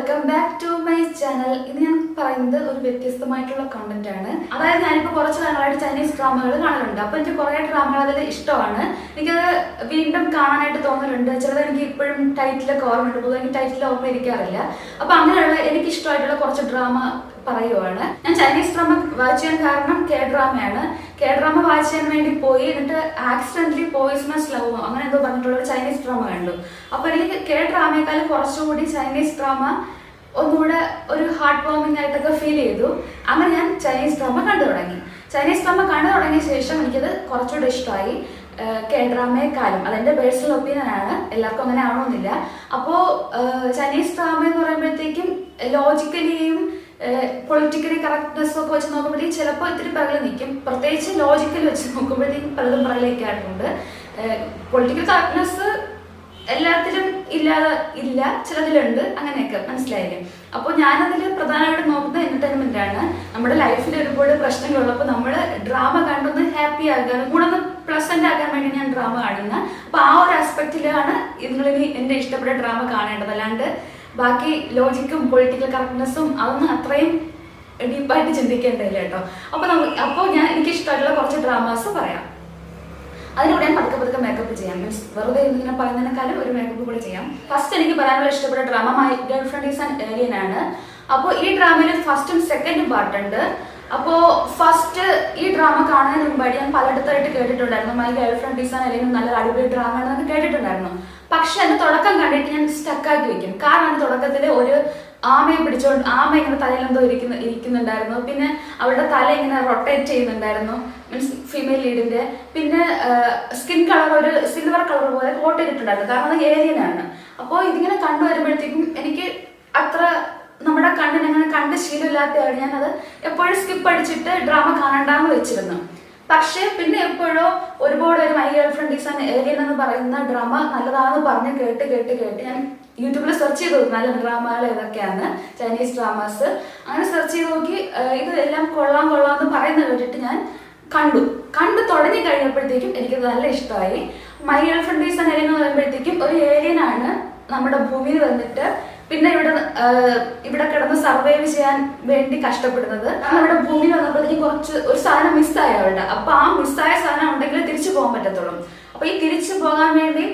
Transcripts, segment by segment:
Welcome back to my channel. ഇന്ന് ഞാൻ പറയുന്നത് ഒരു വ്യത്യസ്തമായിട്ടുള്ള കണ്ടന്റ് ആണ്. അതായത് ഞാനിപ്പോൾ കുറച്ച് കാലങ്ങളായിട്ട് ചൈനീസ് ഡ്രാമകൾ കാണലുണ്ട്. അപ്പോൾ എനിക്ക് കുറേ ഡ്രാമകൾ അതിൽ ഇഷ്ടമാണ്. എനിക്കത് വീണ്ടും കാണാനായിട്ട് തോന്നലുണ്ട്. ചിലത് എനിക്ക് ഇപ്പോഴും ടൈറ്റിലൊക്കെ ഓർമ്മയുണ്ട്. പൊതുവെ എനിക്ക് ടൈറ്റിൽ ഓർമ്മ ഇരിക്കാറില്ല. അപ്പോൾ അങ്ങനെയുള്ള എനിക്ക് ഇഷ്ടമായിട്ടുള്ള കുറച്ച് ഡ്രാമ പറയുവാണ്. ഞാൻ ചൈനീസ് ഡ്രാമ വാച്ച് ചെയ്യാൻ കാരണം കെ ഡ്രാമയാണ്. കെ ഡ്രാമ വാച്ച് ചെയ്യാൻ വേണ്ടി പോയി, എന്നിട്ട് ആക്സിഡന്റലി പോയിസണസ് ലവ് അങ്ങനെ എന്തോ പറഞ്ഞിട്ടുള്ള ഒരു ചൈനീസ് ഡ്രാമ കണ്ടു. അപ്പോൾ എനിക്ക് കെ ഡ്രാമയെക്കാളും കുറച്ചുകൂടി ചൈനീസ് ഡ്രാമ ഒന്നുകൂടെ ഒരു ഹാർട്ട് വാർമിംഗ് ആയിട്ടൊക്കെ ഫീൽ ചെയ്തു. അങ്ങനെ ഞാൻ ചൈനീസ് ഡ്രാമ കണ്ടു തുടങ്ങി. ചൈനീസ് ഡ്രാമ കണ്ടു തുടങ്ങിയ ശേഷം എനിക്കത് കുറച്ചുകൂടെ ഇഷ്ടമായി കെ ഡ്രാമയെക്കാളും. അതെന്റെ പേഴ്സണൽ ഒപ്പീനിയൻ ആണ്, എല്ലാവർക്കും അങ്ങനെ ആവണമെന്നില്ല. അപ്പോൾ ചൈനീസ് ഡ്രാമ എന്ന് പറയുമ്പോഴത്തേക്കും ലോജിക്കലിയും പൊളിറ്റിക്കലി കറക്റ്റ്നെസ്സും ഒക്കെ വെച്ച് നോക്കുമ്പോഴത്തേക്കും ചിലപ്പോൾ ഇത്തിരി പിറകിൽ നിൽക്കും. പ്രത്യേകിച്ച് ലോജിക്കൽ വെച്ച് നോക്കുമ്പോഴത്തേക്കും പലതും പിറകിലേക്കായിട്ടുണ്ട്. പൊളിറ്റിക്കൽ കറക്റ്റ്നെസ് എല്ലാത്തിലും ഇല്ല, ചിലതിലുണ്ട്, അങ്ങനെയൊക്കെ മനസ്സിലായില്ലേ. അപ്പോൾ ഞാനതിൽ പ്രധാനമായിട്ട് നോക്കുന്നത് എന്റർടൈൻമെന്റ് ആണ്. നമ്മുടെ ലൈഫിൽ ഒരുപാട് പ്രശ്നങ്ങളുള്ളപ്പോൾ നമ്മൾ ഡ്രാമ കണ്ടൊന്ന് ഹാപ്പി ആക്കാൻ, കൂടെ ഒന്ന് പ്ലസന്റ് ആക്കാൻ വേണ്ടി ഞാൻ ഡ്രാമ കാണുന്നത്. അപ്പോൾ ആ ഒരു ആസ്പെക്റ്റിലാണ് നിങ്ങളിനി എന്റെ ഇഷ്ടപ്പെട്ട ഡ്രാമ കാണേണ്ടത്. അല്ലാണ്ട് ബാക്കി ലോജിക്കും പൊളിറ്റിക്കൽ കറക്റ്റ്നെസ്സും അതൊന്നും അത്രയും ഡീപ്പായിട്ട് ചിന്തിക്കേണ്ടതില്ല കേട്ടോ. അപ്പോൾ എനിക്ക് ഇഷ്ടമായിട്ടുള്ള കുറച്ച് ഡ്രാമാസ് പറയാം. അതിലൂടെ ഞാൻ പതുക്കെ മേക്കപ്പ് ചെയ്യാം. മീൻസ് വെറുതെ ഇങ്ങനെ പറയുന്നതിനേക്കാളും ഒരു മേക്കപ്പ് കൂടെ ചെയ്യാം. ഫസ്റ്റ് എനിക്ക് പറയാനുള്ള ഇഷ്ടപ്പെട്ട drama my girlfriend is an alien ആണ്. അപ്പോൾ ഈ ഡ്രാമയിൽ ഫസ്റ്റും സെക്കൻഡും പാർട്ടുണ്ട്. അപ്പോൾ ഫസ്റ്റ് ഈ ഡ്രാമ കാണുന്നതിന് മുമ്പായിട്ട് ഞാൻ പലയിടത്തായിട്ട് കേട്ടിട്ടുണ്ടായിരുന്നു my girlfriend is an alien നല്ല അടിപൊളി ഡ്രാമ ആണെന്നൊക്കെ കേട്ടിട്ടുണ്ടായിരുന്നു. പക്ഷെ അതിന്റെ തുടക്കം കണ്ടിട്ട് ഞാൻ സ്റ്റക്കാക്കി വെക്കും. കാരണം അതിന്റെ തുടക്കത്തിൽ ഒരു ആമയെ പിടിച്ചോണ്ട് ആമ ഇങ്ങനെ തലയിലെന്തോ ഇരിക്കുന്നുണ്ടായിരുന്നു. പിന്നെ അവരുടെ തല ഇങ്ങനെ റൊട്ടേറ്റ് ചെയ്യുന്നുണ്ടായിരുന്നു, മീൻസ് ഫീമെയിൽ ലീഡിന്റെ. പിന്നെ സ്കിൻ കളർ ഒരു സിൽവർ കളർ പോലെ കോട്ട് ചെയ്തിട്ടുണ്ടായിരുന്നു, കാരണം അത് ഏലിയൻ ആണ്. അപ്പോൾ ഇതിങ്ങനെ കണ്ടുവരുമ്പോഴത്തേക്കും എനിക്ക് അത്ര നമ്മുടെ കണ്ണിന് അങ്ങനെ കണ്ട് ശീലമില്ലാത്തതാണ്. ഞാനത് എപ്പോഴും സ്കിപ്പ് അടിച്ചിട്ട് ഡ്രാമ കാണണ്ടാന്ന് വെച്ചിരുന്നു. പക്ഷെ പിന്നെ എപ്പോഴോ ഒരുപാട് ഒരു my girlfriend is an alien എന്ന് പറയുന്ന ഡ്രാമ നല്ലതാണെന്ന് പറഞ്ഞ് കേട്ട് ഞാൻ യൂട്യൂബിൽ സെർച്ച് ചെയ്ത് നോക്കി നല്ല ഡ്രാമകൾ ഏതൊക്കെയാണ് ചൈനീസ് ഡ്രാമാസ്. അങ്ങനെ സെർച്ച് ചെയ്ത് നോക്കി ഇത് എല്ലാം കൊള്ളാന്ന് പറയുന്നത് കേട്ടിട്ട് ഞാൻ കണ്ടു തുടങ്ങി കഴിഞ്ഞപ്പോഴത്തേക്കും എനിക്കത് നല്ല ഇഷ്ടമായി. My girlfriend is an alien എന്ന് പറയുമ്പോഴത്തേക്കും ഒരു ഏലിയൻ ആണ് നമ്മുടെ ഭൂമിയിൽ വന്നിട്ട് പിന്നെ ഇവിടെ കിടന്ന് സർവൈവ് ചെയ്യാൻ വേണ്ടി കഷ്ടപ്പെടുന്നത്. നമ്മുടെ ഭൂമിയിൽ വന്നപ്പോഴത്തേക്കും ഒരു സാധനം മിസ്സായി അവരുടെ. അപ്പൊ ആ മിസ്സായ സാധനം ഉണ്ടെങ്കിൽ തിരിച്ചു പോകാൻ പറ്റത്തുള്ളൂ. അപ്പൊ ഈ തിരിച്ചു പോകാൻ വേണ്ടി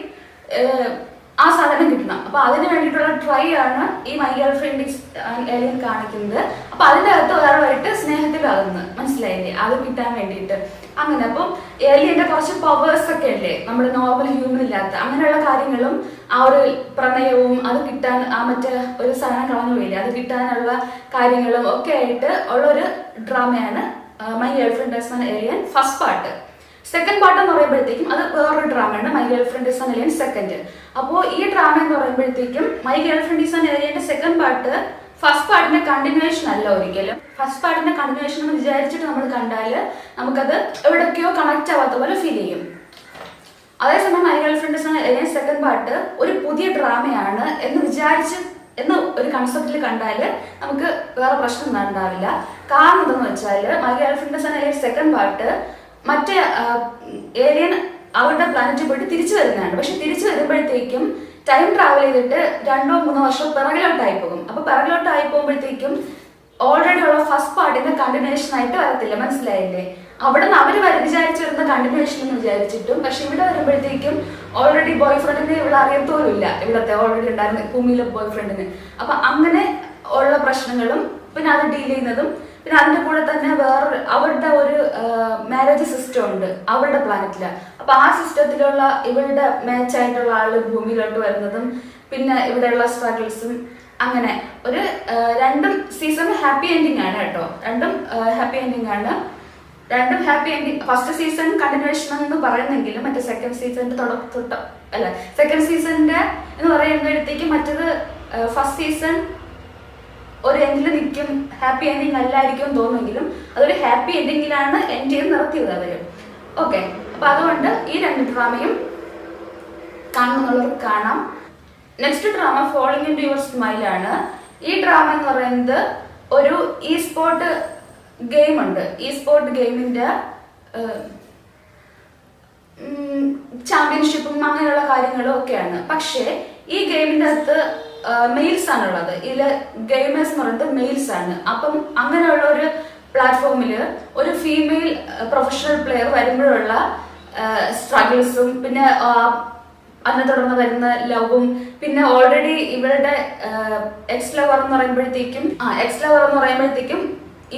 ആ സാധനം കിട്ടണം. അപ്പൊ അതിന് വേണ്ടിയിട്ടുള്ള ട്രൈ ആണ് ഈ my girlfriend is an alien കാണിക്കുന്നത്. അപ്പൊ അതിന്റെ അകത്ത് ഒരാളുമായിട്ട് സ്നേഹത്തിലാകുന്നത്, മനസ്സിലായില്ലേ, അത് കിട്ടാൻ വേണ്ടിയിട്ട്. അങ്ങനെ അപ്പം ഏലിയന്റെ കുറച്ച് പവേഴ്സ് ഒക്കെ അല്ലേ നമ്മുടെ നോർമൽ ഹ്യൂമൻ ഇല്ലാത്ത, അങ്ങനെയുള്ള കാര്യങ്ങളും ആ ഒരു പ്രണയവും അത് കിട്ടാൻ ആ മറ്റേ ഒരു സാധനം കളഞ്ഞു പോയില്ലേ, അത് കിട്ടാനുള്ള കാര്യങ്ങളും ഒക്കെ ആയിട്ട് ഉള്ള ഒരു ഡ്രാമയാണ് my girlfriend is an alien first part. Second part എന്ന് പറയുമ്പോഴത്തേക്കും അത് വേറൊരു ഡ്രാമയാണ്, my girlfriend is an alien second. അപ്പോൾ ഈ ഡ്രാമ എന്ന് പറയുമ്പോഴത്തേക്കും my girlfriend is an ഏലിയന്റെ സെക്കൻഡ് പാർട്ട് ഫസ്റ്റ് പാർട്ടിന്റെ കണ്ടിന്യൂവേഷൻ അല്ല ഒരിക്കലും. ഫസ്റ്റ് പാർട്ടിന്റെ കണ്ടിന്യൂവേഷൻ എന്ന് വിചാരിച്ചിട്ട് നമ്മൾ കണ്ടാൽ നമുക്കത് എവിടേക്കോ കണക്ട് ആവാത്ത പോലെ ഫീൽ ചെയ്യും. അതേസമയം my girlfriend is an alien second part ഒരു പുതിയ ഡ്രാമയാണ് എന്ന് ഒരു കൺസെപ്റ്റിൽ കണ്ടാൽ നമുക്ക് വേറെ പ്രശ്നം ഉണ്ടാവില്ല. കാരണം എന്താണെന്ന് വെച്ചാൽ my girlfriend is an alien second part മറ്റേ ഏലിയൻ അവരുടെ പ്ലാനറ്റിൽ പോയിട്ട് തിരിച്ചു വരുന്നതാണ്. പക്ഷെ തിരിച്ചു വരുമ്പോഴത്തേക്കും ടൈം ട്രാവൽ ചെയ്തിട്ട് 2-3 വർഷം പിറകിലോട്ടായി പോകും. അപ്പൊ പിറകിലോട്ടായി പോകുമ്പോഴത്തേക്കും ഓൾറെഡി ഉള്ള ഫസ്റ്റ് പാർട്ടിന്റെ കണ്ടിന്യൂവേഷൻ ആയിട്ട് വരത്തില്ല, മനസ്സിലായില്ലേ. അവിടെ നിന്ന് അവര് വിചാരിച്ചു വരുന്ന കണ്ടിന്യൂവേഷൻ എന്ന് വിചാരിച്ചിട്ടും പക്ഷെ ഇവിടെ വരുമ്പോഴത്തേക്കും ഓൾറെഡി ബോയ് ഫ്രണ്ടിനെ ഇവിടെ അറിയത്തോലുമില്ല, ഇവിടത്തെ ഓൾറെഡി ഉണ്ടായിരുന്ന ഭൂമിയിലെ ബോയ് ഫ്രണ്ടിന്. അപ്പൊ അങ്ങനെ ഉള്ള പ്രശ്നങ്ങളും പിന്നെ അത് ഡീൽ ചെയ്യുന്നതും, പിന്നെ അതിന്റെ കൂടെ തന്നെ അവരുടെ ഒരു മാരേജ് സിസ്റ്റം ഉണ്ട് അവരുടെ പ്ലാനറ്റില്. അപ്പൊ ആ സിസ്റ്റത്തിലുള്ള ഇവരുടെ മാച്ച് ആയിട്ടുള്ള ആള് ഭൂമിയിലോട്ട് വരുന്നതും പിന്നെ ഇവിടെയുള്ള സ്ട്രഗിൾസും, അങ്ങനെ ഒരു രണ്ടും സീസൺ ഹാപ്പി എൻഡിങ് ആണ് കേട്ടോ. രണ്ടും ഹാപ്പി എൻഡിങ് ആണ്. ഫസ്റ്റ് സീസൺ കണ്ടിന്യൂവേഷൻ എന്ന് പറയുന്നെങ്കിലും മറ്റേ സെക്കൻഡ് സീസണിന്റെ സെക്കൻഡ് സീസണിന്റെ എന്ന് പറയുമ്പോഴത്തേക്കും മറ്റത് ഫസ്റ്റ് സീസൺ ഒരു എൻഡിൽ നിൽക്കും, ഹാപ്പി എൻഡിങ് അല്ലായിരിക്കും തോന്നുമെങ്കിലും അതൊരു ഹാപ്പി എൻഡിങ്ങിലാണ് എൻഡ് ചെയ്ത് നിർത്തിയത് അവര്. ഓക്കെ, അപ്പൊ അതുകൊണ്ട് ഈ രണ്ട് ഡ്രാമയും കാണുന്നുള്ളവർക്ക് കാണാം. Next drama falling in to your smile ആണ്. ഈ ഡ്രാമ എന്ന് പറയുന്നത് ഒരു ഇ സ്പോർട്ട് ഗെയിം ഉണ്ട്. ഇ സ്പോർട്ട് ഗെയിമിന്റെ ചാമ്പ്യൻഷിപ്പും അങ്ങനെയുള്ള കാര്യങ്ങളും ഒക്കെയാണ്. പക്ഷേ ഈ ഗെയിമിന്റെ അകത്ത് മെയിൽസ് ആണുള്ളത്. ഇതില് ഗെയിമേഴ്സ് എന്ന് പറയുന്നത് മെയിൽസ് ആണ്. അപ്പം അങ്ങനെയുള്ള ഒരു പ്ലാറ്റ്ഫോമിൽ ഒരു ഫീമെയിൽ പ്രൊഫഷണൽ പ്ലെയർ വരുമ്പോഴുള്ള സ്ട്രഗിൾസും പിന്നെ അതിനെ തുടർന്ന് വരുന്ന ലവും പിന്നെ ഓൾറെഡി ഇവരുടെ എക്സ് ലവർ എന്ന് പറയുമ്പോഴത്തേക്കും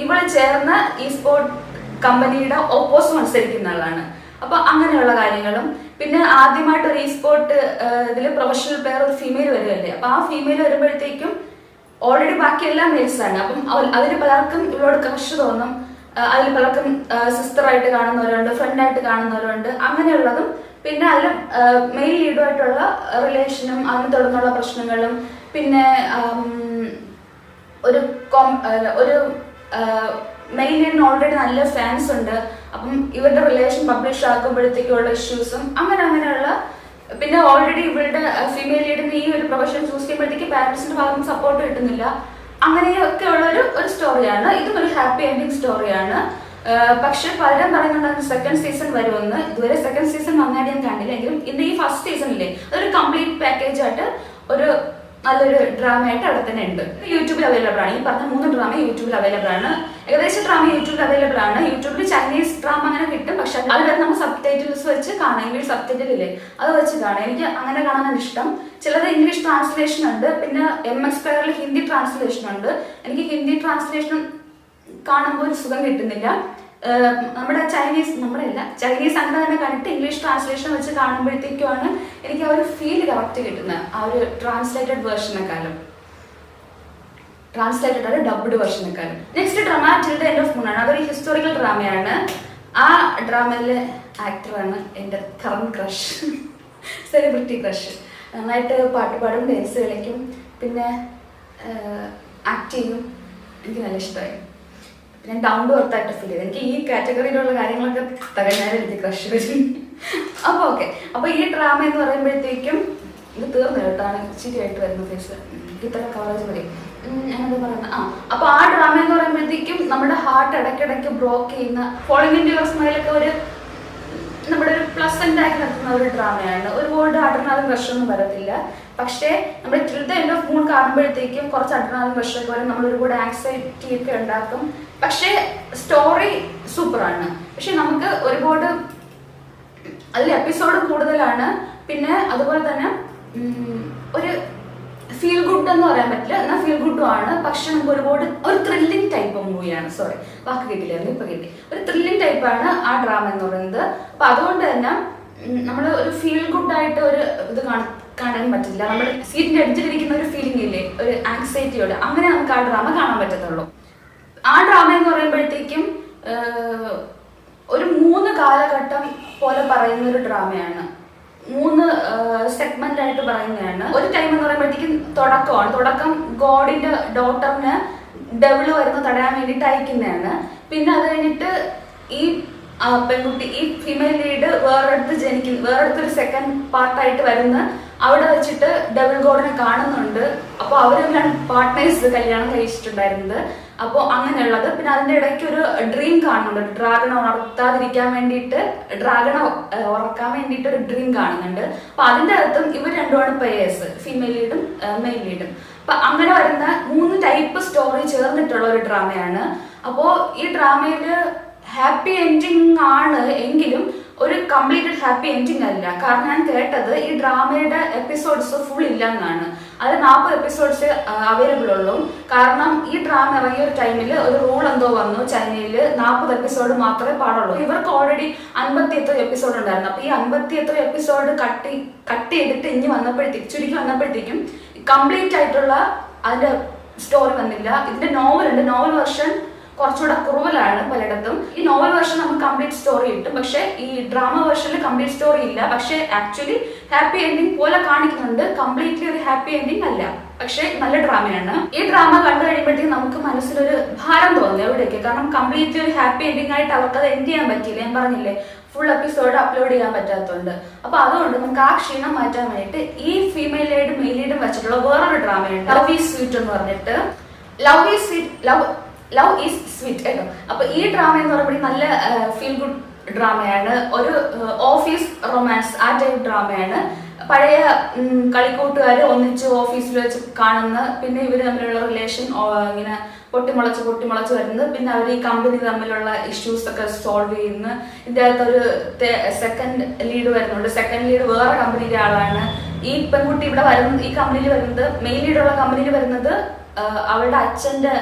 ഇവൾ ചേർന്ന ഈ സ്പോർട്ട് കമ്പനിയുടെ ഓപ്പോസ് മത്സരിക്കുന്ന ആളാണ്. അപ്പൊ അങ്ങനെയുള്ള കാര്യങ്ങളും പിന്നെ ആദ്യമായിട്ട് ഒരു ഈ സ്പോർട്ട് ഇതിൽ പ്രൊഫഷണൽ പ്ലെയർ ഒരു ഫീമെയിൽ വരുമല്ലേ. അപ്പൊ ആ ഫീമെയിൽ വരുമ്പോഴത്തേക്കും ഓൾറെഡി ബാക്കിയെല്ലാം മെയിൽസ് ആണ്. അപ്പം അതിൽ പലർക്കും ഇവളോട് ക്രഷ് തോന്നും. അതിൽ പലർക്കും സിസ്റ്ററായിട്ട് കാണുന്നവരുണ്ട്, ഫ്രണ്ടായിട്ട് കാണുന്നവരുണ്ട്, അങ്ങനെയുള്ളതും പിന്നെ അതിൽ മെയിൽ ലീഡുമായിട്ടുള്ള റിലേഷനും അതിനെ തുടർന്നുള്ള പ്രശ്നങ്ങളും പിന്നെ ഒരു മെയിൽ ലീഡിന് ഓൾറെഡി നല്ല ഫാൻസ് ഉണ്ട്. അപ്പം ഇവരുടെ റിലേഷൻ പബ്ലിഷ് ആക്കുമ്പോഴത്തേക്കുള്ള ഇഷ്യൂസും അങ്ങനെയുള്ള പിന്നെ ഓൾറെഡി ഇവരുടെ ഫീമെയിൽ ലീഡിന് ഈ ഒരു പ്രൊഫഷൻ ചൂസ് ചെയ്യുമ്പോഴത്തേക്ക് പാരന്റ്സിന്റെ ഭാഗത്ത് സപ്പോർട്ട് കിട്ടുന്നില്ല. അങ്ങനെയൊക്കെ ഉള്ള ഒരു സ്റ്റോറിയാണ്. ഇതും ഒരു ഹാപ്പി എൻഡിങ് സ്റ്റോറിയാണ്. പക്ഷെ പലരും പറയുന്നുണ്ട് സെക്കൻഡ് സീസൺ വരുമെന്ന്. ഇതുവരെ സെക്കൻഡ് സീസൺ വന്നാലും ഞാൻ കണ്ടില്ല. എങ്കിലും ഇന്ന് ഈ ഫസ്റ്റ് സീസണില്ലേ അതൊരു കംപ്ലീറ്റ് പാക്കേജ് ആയിട്ട് ഒരു നല്ലൊരു ഡ്രാമ ആയിട്ട് അവിടെ തന്നെ ഉണ്ട്. യൂട്യൂബിൽ അവൈലബിൾ ആണ്. ഈ പറഞ്ഞ 3 ഡ്രാമ യൂട്യൂബിൽ അവൈലബിൾ ആണ്. ഏകദേശം ഡ്രാമ യൂട്യൂബിൽ അവൈലബിൾ ആണ്. യൂട്യൂബിൽ ചൈനീസ് ഡ്രാമ അങ്ങനെ കിട്ടും. പക്ഷെ അത് വരെ നമ്മൾ സബ് ടൈറ്റിൽസ് വെച്ച് കാണാം. ഇംഗ്ലീഷ് സബ് ടൈറ്റിൽ ഇല്ലേ അത് വെച്ച് കാണാം. എനിക്ക് അങ്ങനെ കാണാനാണ് ഇഷ്ടം. ചിലത് ഇംഗ്ലീഷ് ട്രാൻസ്ലേഷൻ ഉണ്ട്, പിന്നെ MX Player ഹിന്ദി ട്രാൻസ്ലേഷൻ ഉണ്ട്. എനിക്ക് ഹിന്ദി ട്രാൻസ്ലേഷൻ കാണുമ്പോൾ ഒരു സുഖം കിട്ടുന്നില്ല. നമ്മുടെ ചൈനീസ് അങ്ങനെ തന്നെ കണ്ടിട്ട് ഇംഗ്ലീഷ് ട്രാൻസ്ലേഷൻ വെച്ച് കാണുമ്പോഴത്തേക്കുമാണ് എനിക്ക് ആ ഒരു ഫീൽ കറക്റ്റ് കിട്ടുന്നത്. ആ ഒരു ട്രാൻസ്ലേറ്റഡ് വേർഷനെക്കാളും ഡബ്ഡ് വേർഷനെക്കാളും. Next drama till the end of moon ആണ്. അതൊരു ഹിസ്റ്റോറിക്കൽ ഡ്രാമയാണ്. ആ ഡ്രാമയിലെ ആക്ടറാണ് എൻ്റെ കറന്റ് ക്രഷ്, സെലിബ്രിറ്റി ക്രഷ്. നന്നായിട്ട് പാട്ട് പാടും, ഡാൻസ് കളിക്കും, പിന്നെ ആക്ട് ചെയ്യും. എനിക്ക് നല്ല ഇഷ്ടമായി. ഞാൻ ഡൗൺ ടു എർത്ത് ആയിട്ട് ഫീൽ ചെയ്തു. എനിക്ക് ഈ കാറ്റഗറിയിലുള്ള കാര്യങ്ങളൊക്കെ തകഞ്ഞാലും എനിക്ക് ക്രഷ് വരും. അപ്പൊ ഓക്കെ, അപ്പൊ ഈ ഡ്രാമ എന്ന് പറയുമ്പോഴത്തേക്കും ഇത് തീർന്നു കേട്ടാണ് ചിരിയായിട്ട് വരുന്ന ഫേസ്. ഇത്ര കവറേജ് മതി. ഞാനത് പറയുന്നത് അപ്പൊ ആ ഡ്രാമ എന്ന് പറയുമ്പോഴത്തേക്കും നമ്മുടെ ഹാർട്ട് ഇടയ്ക്കിടയ്ക്ക് ബ്രോക്ക് ചെയ്യുന്ന ഫോളോയിങ് ഇൻ യുവർ സ്മൈലൊക്കെ ഒരു നമ്മുടെ ഒരു പ്ലസന്റ് ആക്കി നടത്തുന്ന ഒരു ഡ്രാമയാണ്. ഒരുപാട് അഡ്രിനാലിൻ റഷൊന്നും വരത്തില്ല. പക്ഷേ നമ്മൾ till the end of moon കാണുമ്പോഴത്തേക്കും കുറച്ച് അഡ്രിനാലിൻ റഷൊക്കെ വരും. നമ്മൾ ഒരുപാട് ആങ്സൈറ്റി ഒക്കെ ഉണ്ടാക്കും. പക്ഷേ സ്റ്റോറി സൂപ്പറാണ്. പക്ഷെ നമുക്ക് ഒരുപാട് അതിൽ എപ്പിസോഡ് കൂടുതലാണ്. പിന്നെ അതുപോലെ തന്നെ ഒരു ഫീൽ ഗുഡ് എന്ന് പറയാൻ പറ്റില്ല, എന്നാൽ ഫീൽ ഗുഡും ആണ്. പക്ഷെ നമുക്ക് ഒരുപാട് ഒരു ത്രില്ലിംഗ് ടൈപ്പ് മൂവിയാണ്. സോറി, വാക്ക് കിട്ടില്ലായിരുന്നു, ഇപ്പൊ കിട്ടി. ഒരു ത്രില്ലിംഗ് ടൈപ്പാണ് ആ ഡ്രാമ എന്ന് പറയുന്നത്. അപ്പൊ അതുകൊണ്ട് തന്നെ നമ്മൾ ഒരു ഫീൽ ഗുഡ് ആയിട്ട് ഒരു ഇത് കാണാൻ പറ്റില്ല. നമ്മൾ സീറ്റിന്റെ അടിച്ചിരിക്കുന്ന ഒരു ഫീലിംഗ് ഇല്ലേ, ഒരു ആങ്സൈറ്റിയോട്, അങ്ങനെ നമുക്ക് ആ ഡ്രാമ കാണാൻ പറ്റത്തുള്ളൂ. ആ ഡ്രാമ എന്ന് പറയുമ്പോഴത്തേക്കും ഒരു 3 കാലഘട്ടം പോലെ പറയുന്ന ഒരു ഡ്രാമയാണ്. 3 സെഗ്മെന്റ് ആയിട്ട് പറയുന്നതാണ്. ഒരു ടൈം എന്ന് പറയുമ്പോഴത്തേക്കും തുടക്കം ഗോഡിന്റെ ഡോട്ടറിന് ഡെവിള് വരുന്ന തടയാൻ വേണ്ടിയിട്ട് അയക്കുന്നതാണ്. പിന്നെ അത് കഴിഞ്ഞിട്ട് ഈ പെൺകുട്ടി, ഈ ഫീമെയിൽ ലീഡ് വേറെടുത്തൊരു സെക്കൻഡ് പാർട്ടായിട്ട് വരുന്ന അവിടെ വെച്ചിട്ട് ഡബിൾ ഗോഡിനെ കാണുന്നുണ്ട്. അപ്പോൾ അവരെല്ലാം പാർട്ട്നേഴ്സ് കല്യാണം കഴിച്ചിട്ടുണ്ടായിരുന്നത്. അപ്പോൾ അങ്ങനെയുള്ളത്. പിന്നെ അതിന്റെ ഇടയ്ക്ക് ഒരു ഡ്രീം കാണുന്നുണ്ട്. ഡ്രാഗണെ ഉറക്കാൻ വേണ്ടിയിട്ട് ഒരു ഡ്രീം കാണുന്നുണ്ട്. അപ്പൊ അതിന്റെ അകത്തും ഇവർ രണ്ടുമാണ് പേയേഴ്സ്, ഫീമെയിൽ ലീഡും മെയിൽ ലീഡും. അപ്പൊ അങ്ങനെ വരുന്ന 3 ടൈപ്പ് സ്റ്റോറി ചേർന്നിട്ടുള്ള ഒരു ഡ്രാമയാണ്. അപ്പോ ഈ ഡ്രാമയില് ഹാപ്പി എൻഡിങ് ആണ് എങ്കിലും ഒരു കംപ്ലീറ്റഡ് ഹാപ്പി എൻഡിങ് അല്ല. കാരണം ഞാൻ കേട്ടത് ഈ ഡ്രാമയുടെ എപ്പിസോഡ്സ് ഫുൾ ഇല്ല എന്നാണ്. അത് 40 എപ്പിസോഡ്സ് അവൈലബിൾ ഉള്ളൂ. കാരണം ഈ ഡ്രാമ ഇറങ്ങിയ ഒരു ടൈമിൽ ഒരു റൂൾ എന്തോ വന്നു ചൈനയിൽ, 40 എപ്പിസോഡ് മാത്രമേ പാടുള്ളൂ. ഇവർക്ക് ഓൾറെഡി 50 എപ്പിസോഡ് ഉണ്ടായിരുന്നു. അപ്പൊ ഈ 50 എപ്പിസോഡ് കട്ട് ചെയ്തിട്ട് ചുരുക്കി വന്നപ്പോഴത്തേക്കും കംപ്ലീറ്റ് ആയിട്ടുള്ള അതിന്റെ സ്റ്റോറി വന്നില്ല. ഇതിന്റെ നോവലുണ്ട്. നോവൽ വെർഷൻ കുറച്ചുകൂടെ കുറവലാണ് പലയിടത്തും. ഈ നോവൽ വെർഷൻ നമുക്ക് കംപ്ലീറ്റ് സ്റ്റോറി കിട്ടും. പക്ഷെ ഈ ഡ്രാമ വെർഷനിൽ കംപ്ലീറ്റ് സ്റ്റോറി ഇല്ല. പക്ഷെ ആക്ച്വലി ഹാപ്പി എൻഡിങ് പോലെ കാണിക്കുന്നുണ്ട്. കംപ്ലീറ്റ്ലി ഒരു ഹാപ്പി എൻഡിങ് അല്ല. പക്ഷെ നല്ല ഡ്രാമയാണ്. ഈ ഡ്രാമ കണ്ടു കഴിയുമ്പോഴത്തേക്കും നമുക്ക് മനസ്സിലൊരു ഭാരം തോന്നുന്നു എവിടെയൊക്കെ. കാരണം കംപ്ലീറ്റ്ലി ഒരു ഹാപ്പി എൻഡിങ് ആയിട്ട് അവർക്ക് അത് എൻഡ് ചെയ്യാൻ പറ്റിയില്ല. ഞാൻ പറഞ്ഞില്ലേ, ഫുൾ എപ്പിസോഡ് അപ്ലോഡ് ചെയ്യാൻ പറ്റാത്തതുകൊണ്ട്. അപ്പൊ അതുകൊണ്ട് നമുക്ക് ആ ക്ഷീണം മാറ്റാൻ വേണ്ടിയിട്ട് ഈ ഫീമെയിൽ ലീഡും മെയിൽ ലീഡും വെച്ചിട്ടുള്ള വേറൊരു ഡ്രാമയുണ്ട്, ലവ് ഈസ് സ്വീറ്റ് എന്ന് പറഞ്ഞിട്ട്. ലവ് ഈസ് സ്വീറ്റ് കേട്ടോ. അപ്പൊ ഈ ഡ്രാമ എന്ന് പറയുമ്പോൾ നല്ല ഫീൽ ഗുഡ് ഡ്രാമയാണ്. ഒരു ഓഫീസ് റൊമാൻസ് ആ ടൈപ്പ് ഡ്രാമയാണ്. പഴയ കളിക്കൂട്ടുകാർ ഒന്നിച്ച് ഓഫീസിൽ വെച്ച് കാണുന്ന, പിന്നെ ഇവർ തമ്മിലുള്ള റിലേഷൻ ഇങ്ങനെ പൊട്ടിമുളച്ച് വരുന്നത്, പിന്നെ അവർ ഈ കമ്പനി തമ്മിലുള്ള ഇഷ്യൂസ് ഒക്കെ സോൾവ് ചെയ്യുന്നു. ഇതിൻ്റെ അകത്തൊരു സെക്കൻഡ് ലീഡ് വരുന്നുണ്ട്. സെക്കൻഡ് ലീഡ് വേറെ കമ്പനിയിലെ ആളാണ്. ഈ പെൺകുട്ടി ഇവിടെ വരുന്നത്, ഈ കമ്പനിയിൽ വരുന്നത്, മെയിൻ ലീഡുള്ള കമ്പനിയിൽ വരുന്നത് അവളുടെ അച്ഛന്റെ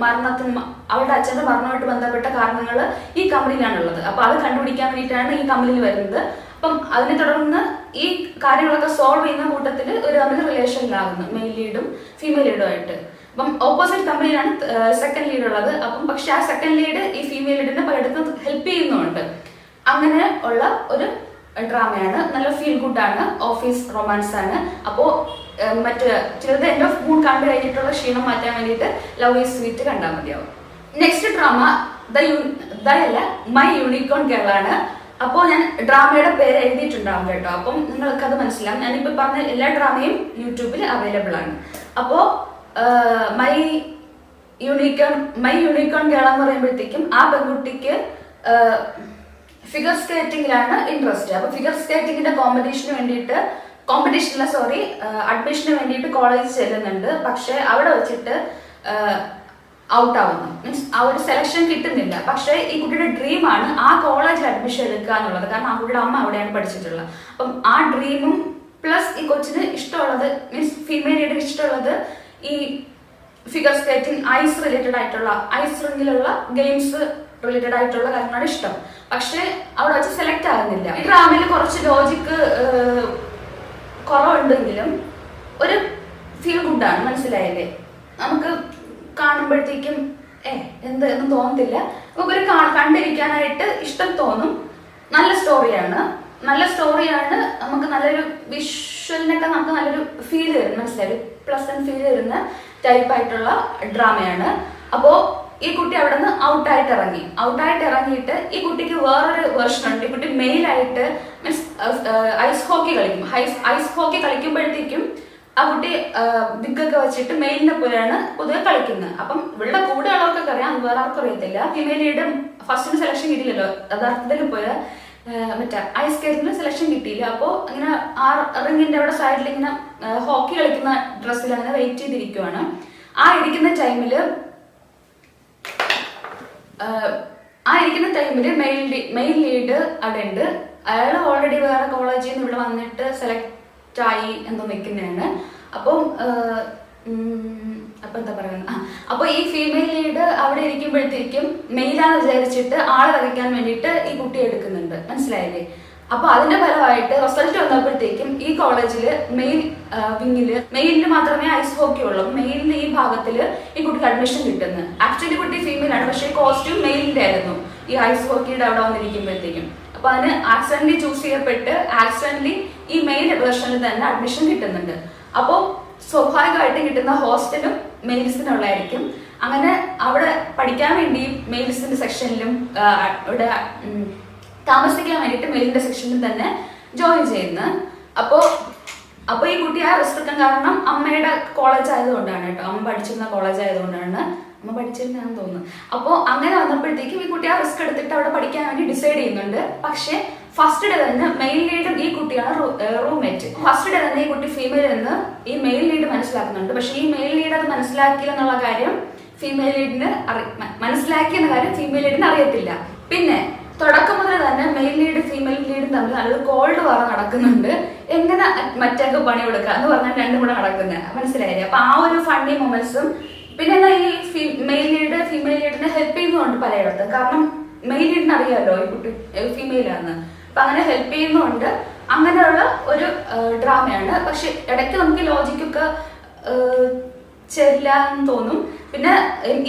മരണമായിട്ട് ബന്ധപ്പെട്ട കാരണങ്ങൾ ഈ കമ്പനിയിലാണുള്ളത്. അപ്പൊ അത് കണ്ടുപിടിക്കാൻ വേണ്ടിയിട്ടാണ് ഈ കമ്പനിയിൽ വരുന്നത്. അപ്പം അതിനെ തുടർന്ന് ഈ കാര്യങ്ങളൊക്കെ സോൾവ് ചെയ്യുന്ന കൂട്ടത്തിൽ ഒരു തമ്മിൽ റിലേഷനിലാകുന്നു, മെയിൽ ലീഡും ഫീമെയിൽ ലീഡും ആയിട്ട്. അപ്പം ഓപ്പോസിറ്റ് കമ്പനിയിലാണ് സെക്കൻഡ് ലീഡ് ഉള്ളത്. അപ്പം പക്ഷെ ആ സെക്കൻഡ് ലീഡ് ഈ ഫീമെയിൽ ലീഡിനെ പലയിടത്തും ഹെൽപ്പ് ചെയ്യുന്നുണ്ട്. അങ്ങനെ ഉള്ള ഒരു ഡ്രാമയാണ്. നല്ല ഫീൽ ഗുഡ് ആണ്, ഓഫീസ് റൊമാൻസ് ആണ്. അപ്പോൾ മറ്റു ചിലത് എൻഡ് ഓഫ് മൂൺ കണ്ടു കഴിഞ്ഞിട്ടുള്ള ക്ഷീണം മാറ്റാൻ വേണ്ടിയിട്ട് ലവ് ഈസ് സ്വീറ്റ് കണ്ടാൽ മതിയാവും. Next drama my unicorn girl ആണ്. അപ്പോൾ ഞാൻ ഡ്രാമയുടെ പേര് എഴുതിയിട്ടുണ്ടാവും കേട്ടോ, അപ്പം നിങ്ങൾക്ക് അത് മനസ്സിലാവും. ഞാനിപ്പോൾ പറഞ്ഞ എല്ലാ ഡ്രാമയും യൂട്യൂബിൽ അവൈലബിൾ ആണ്. അപ്പോൾ മൈ യൂണിക്കോൺ ഗേൾ എന്ന് പറയുമ്പോഴത്തേക്കും ആ പെൺകുട്ടിക്ക് ഫിഗർ സ്കേറ്റിംഗിലാണ് ഇൻട്രസ്റ്റ്. അപ്പൊ ഫിഗർ സ്കേറ്റിംഗിന്റെ അഡ്മിഷന് വേണ്ടിയിട്ട് കോളേജ് ചെല്ലുന്നുണ്ട്. പക്ഷെ അവിടെ വെച്ചിട്ട് ഔട്ട് ആവുന്നു, മീൻസ് ആ ഒരു സെലക്ഷൻ കിട്ടുന്നില്ല. പക്ഷെ ഈ കുട്ടിയുടെ ഡ്രീമാണ് ആ കോളേജിൽ അഡ്മിഷൻ എടുക്കുക എന്നുള്ളത്. കാരണം ആ കുട്ടിയുടെ അമ്മ അവിടെയാണ് പഠിച്ചിട്ടുള്ളത്. അപ്പം ആ ഡ്രീമും പ്ലസ് ഈ കൊച്ചിന് ഇഷ്ടമുള്ളത്, മീൻസ് ഫീമെയിലിന് ഇഷ്ടമുള്ളത് ഈ ഫിഗർ സ്കേറ്റിംഗ്, ഐസ് റിലേറ്റഡ് ആയിട്ടുള്ള, ഐസ് റിങ്ങിലുള്ള ഗെയിംസ് റിലേറ്റഡ് ആയിട്ടുള്ള കാര്യങ്ങളാണ് ഇഷ്ടം. പക്ഷെ അവിടെ വെച്ച് സെലക്ട് ആകുന്നില്ല. ഈ ഡ്രാമയിൽ കുറച്ച് ലോജിക്ക് കുറവുണ്ടെങ്കിലും ഒരു ഫീൽ ഗുഡാണ്, മനസ്സിലായില്ലേ? നമുക്ക് കാണുമ്പോഴത്തേക്കും എന്ന് തോന്നത്തില്ല. നമുക്കൊരു കണ്ടിരിക്കാനായിട്ട് ഇഷ്ടം തോന്നും. നല്ല സ്റ്റോറിയാണ്. നമുക്ക് നല്ലൊരു വിഷ്വലിനൊക്കെ നമുക്ക് നല്ലൊരു ഫീൽ തരും, മനസ്സിലായി? പ്ലസന്റ് ഫീൽ തരുന്ന ടൈപ്പായിട്ടുള്ള ഡ്രാമയാണ്. അപ്പോ ഈ കുട്ടി അവിടെ നിന്ന് ഔട്ടായിട്ട് ഇറങ്ങിയിട്ട് ഈ കുട്ടിക്ക് വേറൊരു വേർഷൻ ഉണ്ട്. ഈ കുട്ടി മെയിലായിട്ട് മീൻസ് ഐസ് ഹോക്കി കളിക്കുമ്പോഴത്തേക്കും ആ കുട്ടി ബിഗൊക്കെ വെച്ചിട്ട് മെയിലിനെ പോലെയാണ് പൊതുവെ കളിക്കുന്നത്. അപ്പം ഇവിടെ കൂടെ ഉള്ളവർക്കൊക്കെ അറിയാം, വേറെ ആർക്കും അറിയത്തില്ല. ഫീമെയിലിയുടെ ഫസ്റ്റിന് സെലക്ഷൻ കിട്ടിയില്ലല്ലോ, യഥാർത്ഥത്തിൽ പോലെ മറ്റേ ഐസ് സ്കേറ്റിന് സെലക്ഷൻ കിട്ടിയില്ല. അപ്പോൾ ഇങ്ങനെ ആ റിങ്ങിന്റെ അവിടെ സൈഡിൽ ഇങ്ങനെ ഹോക്കി കളിക്കുന്ന ഡ്രസ്സിൽ അങ്ങനെ വെയിറ്റ് ചെയ്തിരിക്കുവാണ്. ആ ഇരിക്കുന്ന ടൈമില് മെയിൽ ലീഡ് അവിടെ ഉണ്ട്. അയാൾ ഓൾറെഡി വേറെ കോളേജിൽ നിന്ന് ഇവിടെ വന്നിട്ട് സെലക്ട് ആയി എന്തോ നിൽക്കുന്നതാണ്. അപ്പം എന്താ പറയുന്നത്, അപ്പൊ ഈ ഫീമെയിൽ ലീഡ് അവിടെ ഇരിക്കുമ്പോഴത്തേക്കും മെയിലാന്ന് വിചാരിച്ചിട്ട് ആളെ തകയ്ക്കാൻ വേണ്ടിയിട്ട് ഈ കുട്ടി എടുക്കുന്നുണ്ട്, മനസ്സിലായില്ലേ? അപ്പൊ അതിന്റെ ഫലമായിട്ട് റിസൾട്ട് വന്നപ്പോഴത്തേക്കും ഈ കോളേജില് മെയിലിന് മാത്രമേ ഐസ് ഹോക്കി ഉള്ളൂ. മെയിലിന്റെ ഈ ഭാഗത്തില് ഈ കുട്ടിക്ക് അഡ്മിഷൻ കിട്ടുന്നത്. ആക്ച്വലി കുട്ടി ഫീമെയിൽ ആണ്, പക്ഷേ കോസ്റ്റ്യൂം മെയിലിന്റെ ആയിരുന്നു ഈ ഐസ് ഹോക്കിയുടെ അവിടെ വന്നിരിക്കുമ്പോഴത്തേക്കും. അപ്പൊ അതിന് ആക്സിഡന്റലി ചൂസ് ചെയ്യപ്പെട്ട് ആക്സിഡന്റലി ഈ മെയിൽ വേർഷനിൽ തന്നെ അഡ്മിഷൻ കിട്ടുന്നുണ്ട്. അപ്പോൾ സ്വാഭാവികമായിട്ട് കിട്ടുന്ന ഹോസ്റ്റലും മെയിൽസിനുള്ളതായിരിക്കും. അങ്ങനെ അവിടെ പഠിക്കാൻ വേണ്ടി മെയിൽസിന്റെ സെക്ഷനിലും ഇവിടെ താമസിക്കാൻ വേണ്ടിയിട്ട് മെയിലിന്റെ സെക്ഷനിൽ തന്നെ ജോയിൻ ചെയ്യുന്നത്. അപ്പോൾ ഈ കുട്ടി ആ റിസ്ക് എടുക്കാൻ കാരണം അമ്മയുടെ കോളേജ് ആയതുകൊണ്ടാണ് കേട്ടോ. അമ്മ പഠിച്ചിരുന്ന കോളേജ് ആയതുകൊണ്ടാണ്, അമ്മ പഠിച്ചിരുന്നാന്ന് തോന്നുന്നു. അപ്പോൾ അങ്ങനെ വന്നപ്പോഴത്തേക്കും ഈ കുട്ടി ആ റിസ്ക് എടുത്തിട്ട് അവിടെ പഠിക്കാൻ വേണ്ടി ഡിസൈഡ് ചെയ്യുന്നുണ്ട്. പക്ഷെ ഫസ്റ്റ് ഡേ തന്നെ മെയിൽ ലീഡും ഈ കുട്ടിയാണ് റൂംമേറ്റ്. ഫസ്റ്റ് ഡേ തന്നെ ഈ കുട്ടി ഫീമെയിൽ എന്ന് ഈ മെയിൽ ലീഡ് മനസ്സിലാക്കുന്നുണ്ട്. പക്ഷെ ഈ മെയിൽ ലീഡ് അത് മനസ്സിലാക്കിയെന്നുള്ള കാര്യം ഫീമെയിൽ ലീഡിന് മനസ്സിലാക്കിയെന്ന കാര്യം ഫീമെയിൽ ലീഡിന് അറിയത്തില്ല. പിന്നെ തുടക്കം മുതൽ തന്നെ മെയിൽ ലീഡ് ഫീമെയിൽ ലീഡും തമ്മിൽ നല്ലൊരു കോൾഡ് വാർ നടക്കുന്നുണ്ട്. എങ്ങനെ മറ്റേക്ക് പണി കൊടുക്കുക എന്ന് പറഞ്ഞാൽ രണ്ടും കൂടെ നടക്കുന്നത്, മനസ്സിലായില്ലേ? അപ്പൊ ആ ഒരു ഫണ്ണി മൊമെന്റ്സും പിന്നെ ഈ മെയിൽ ലീഡ് ഫീമെയിൽ ലീഡിനെ ഹെൽപ്പ് ചെയ്യുന്നുണ്ട് പലയിടത്തും. കാരണം മെയിൽ ലീഡിന് അറിയാമല്ലോ ഈ കുട്ടി ഫീമെയിലാന്ന്. അപ്പൊ അങ്ങനെ ഹെൽപ്പ് ചെയ്യുന്നുണ്ട്. അങ്ങനെയുള്ള ഒരു ഡ്രാമയാണ്. പക്ഷെ ഇടയ്ക്ക് നമുക്ക് ലോജിക്കൊക്കെ ചെല്ലാന്ന് തോന്നും. പിന്നെ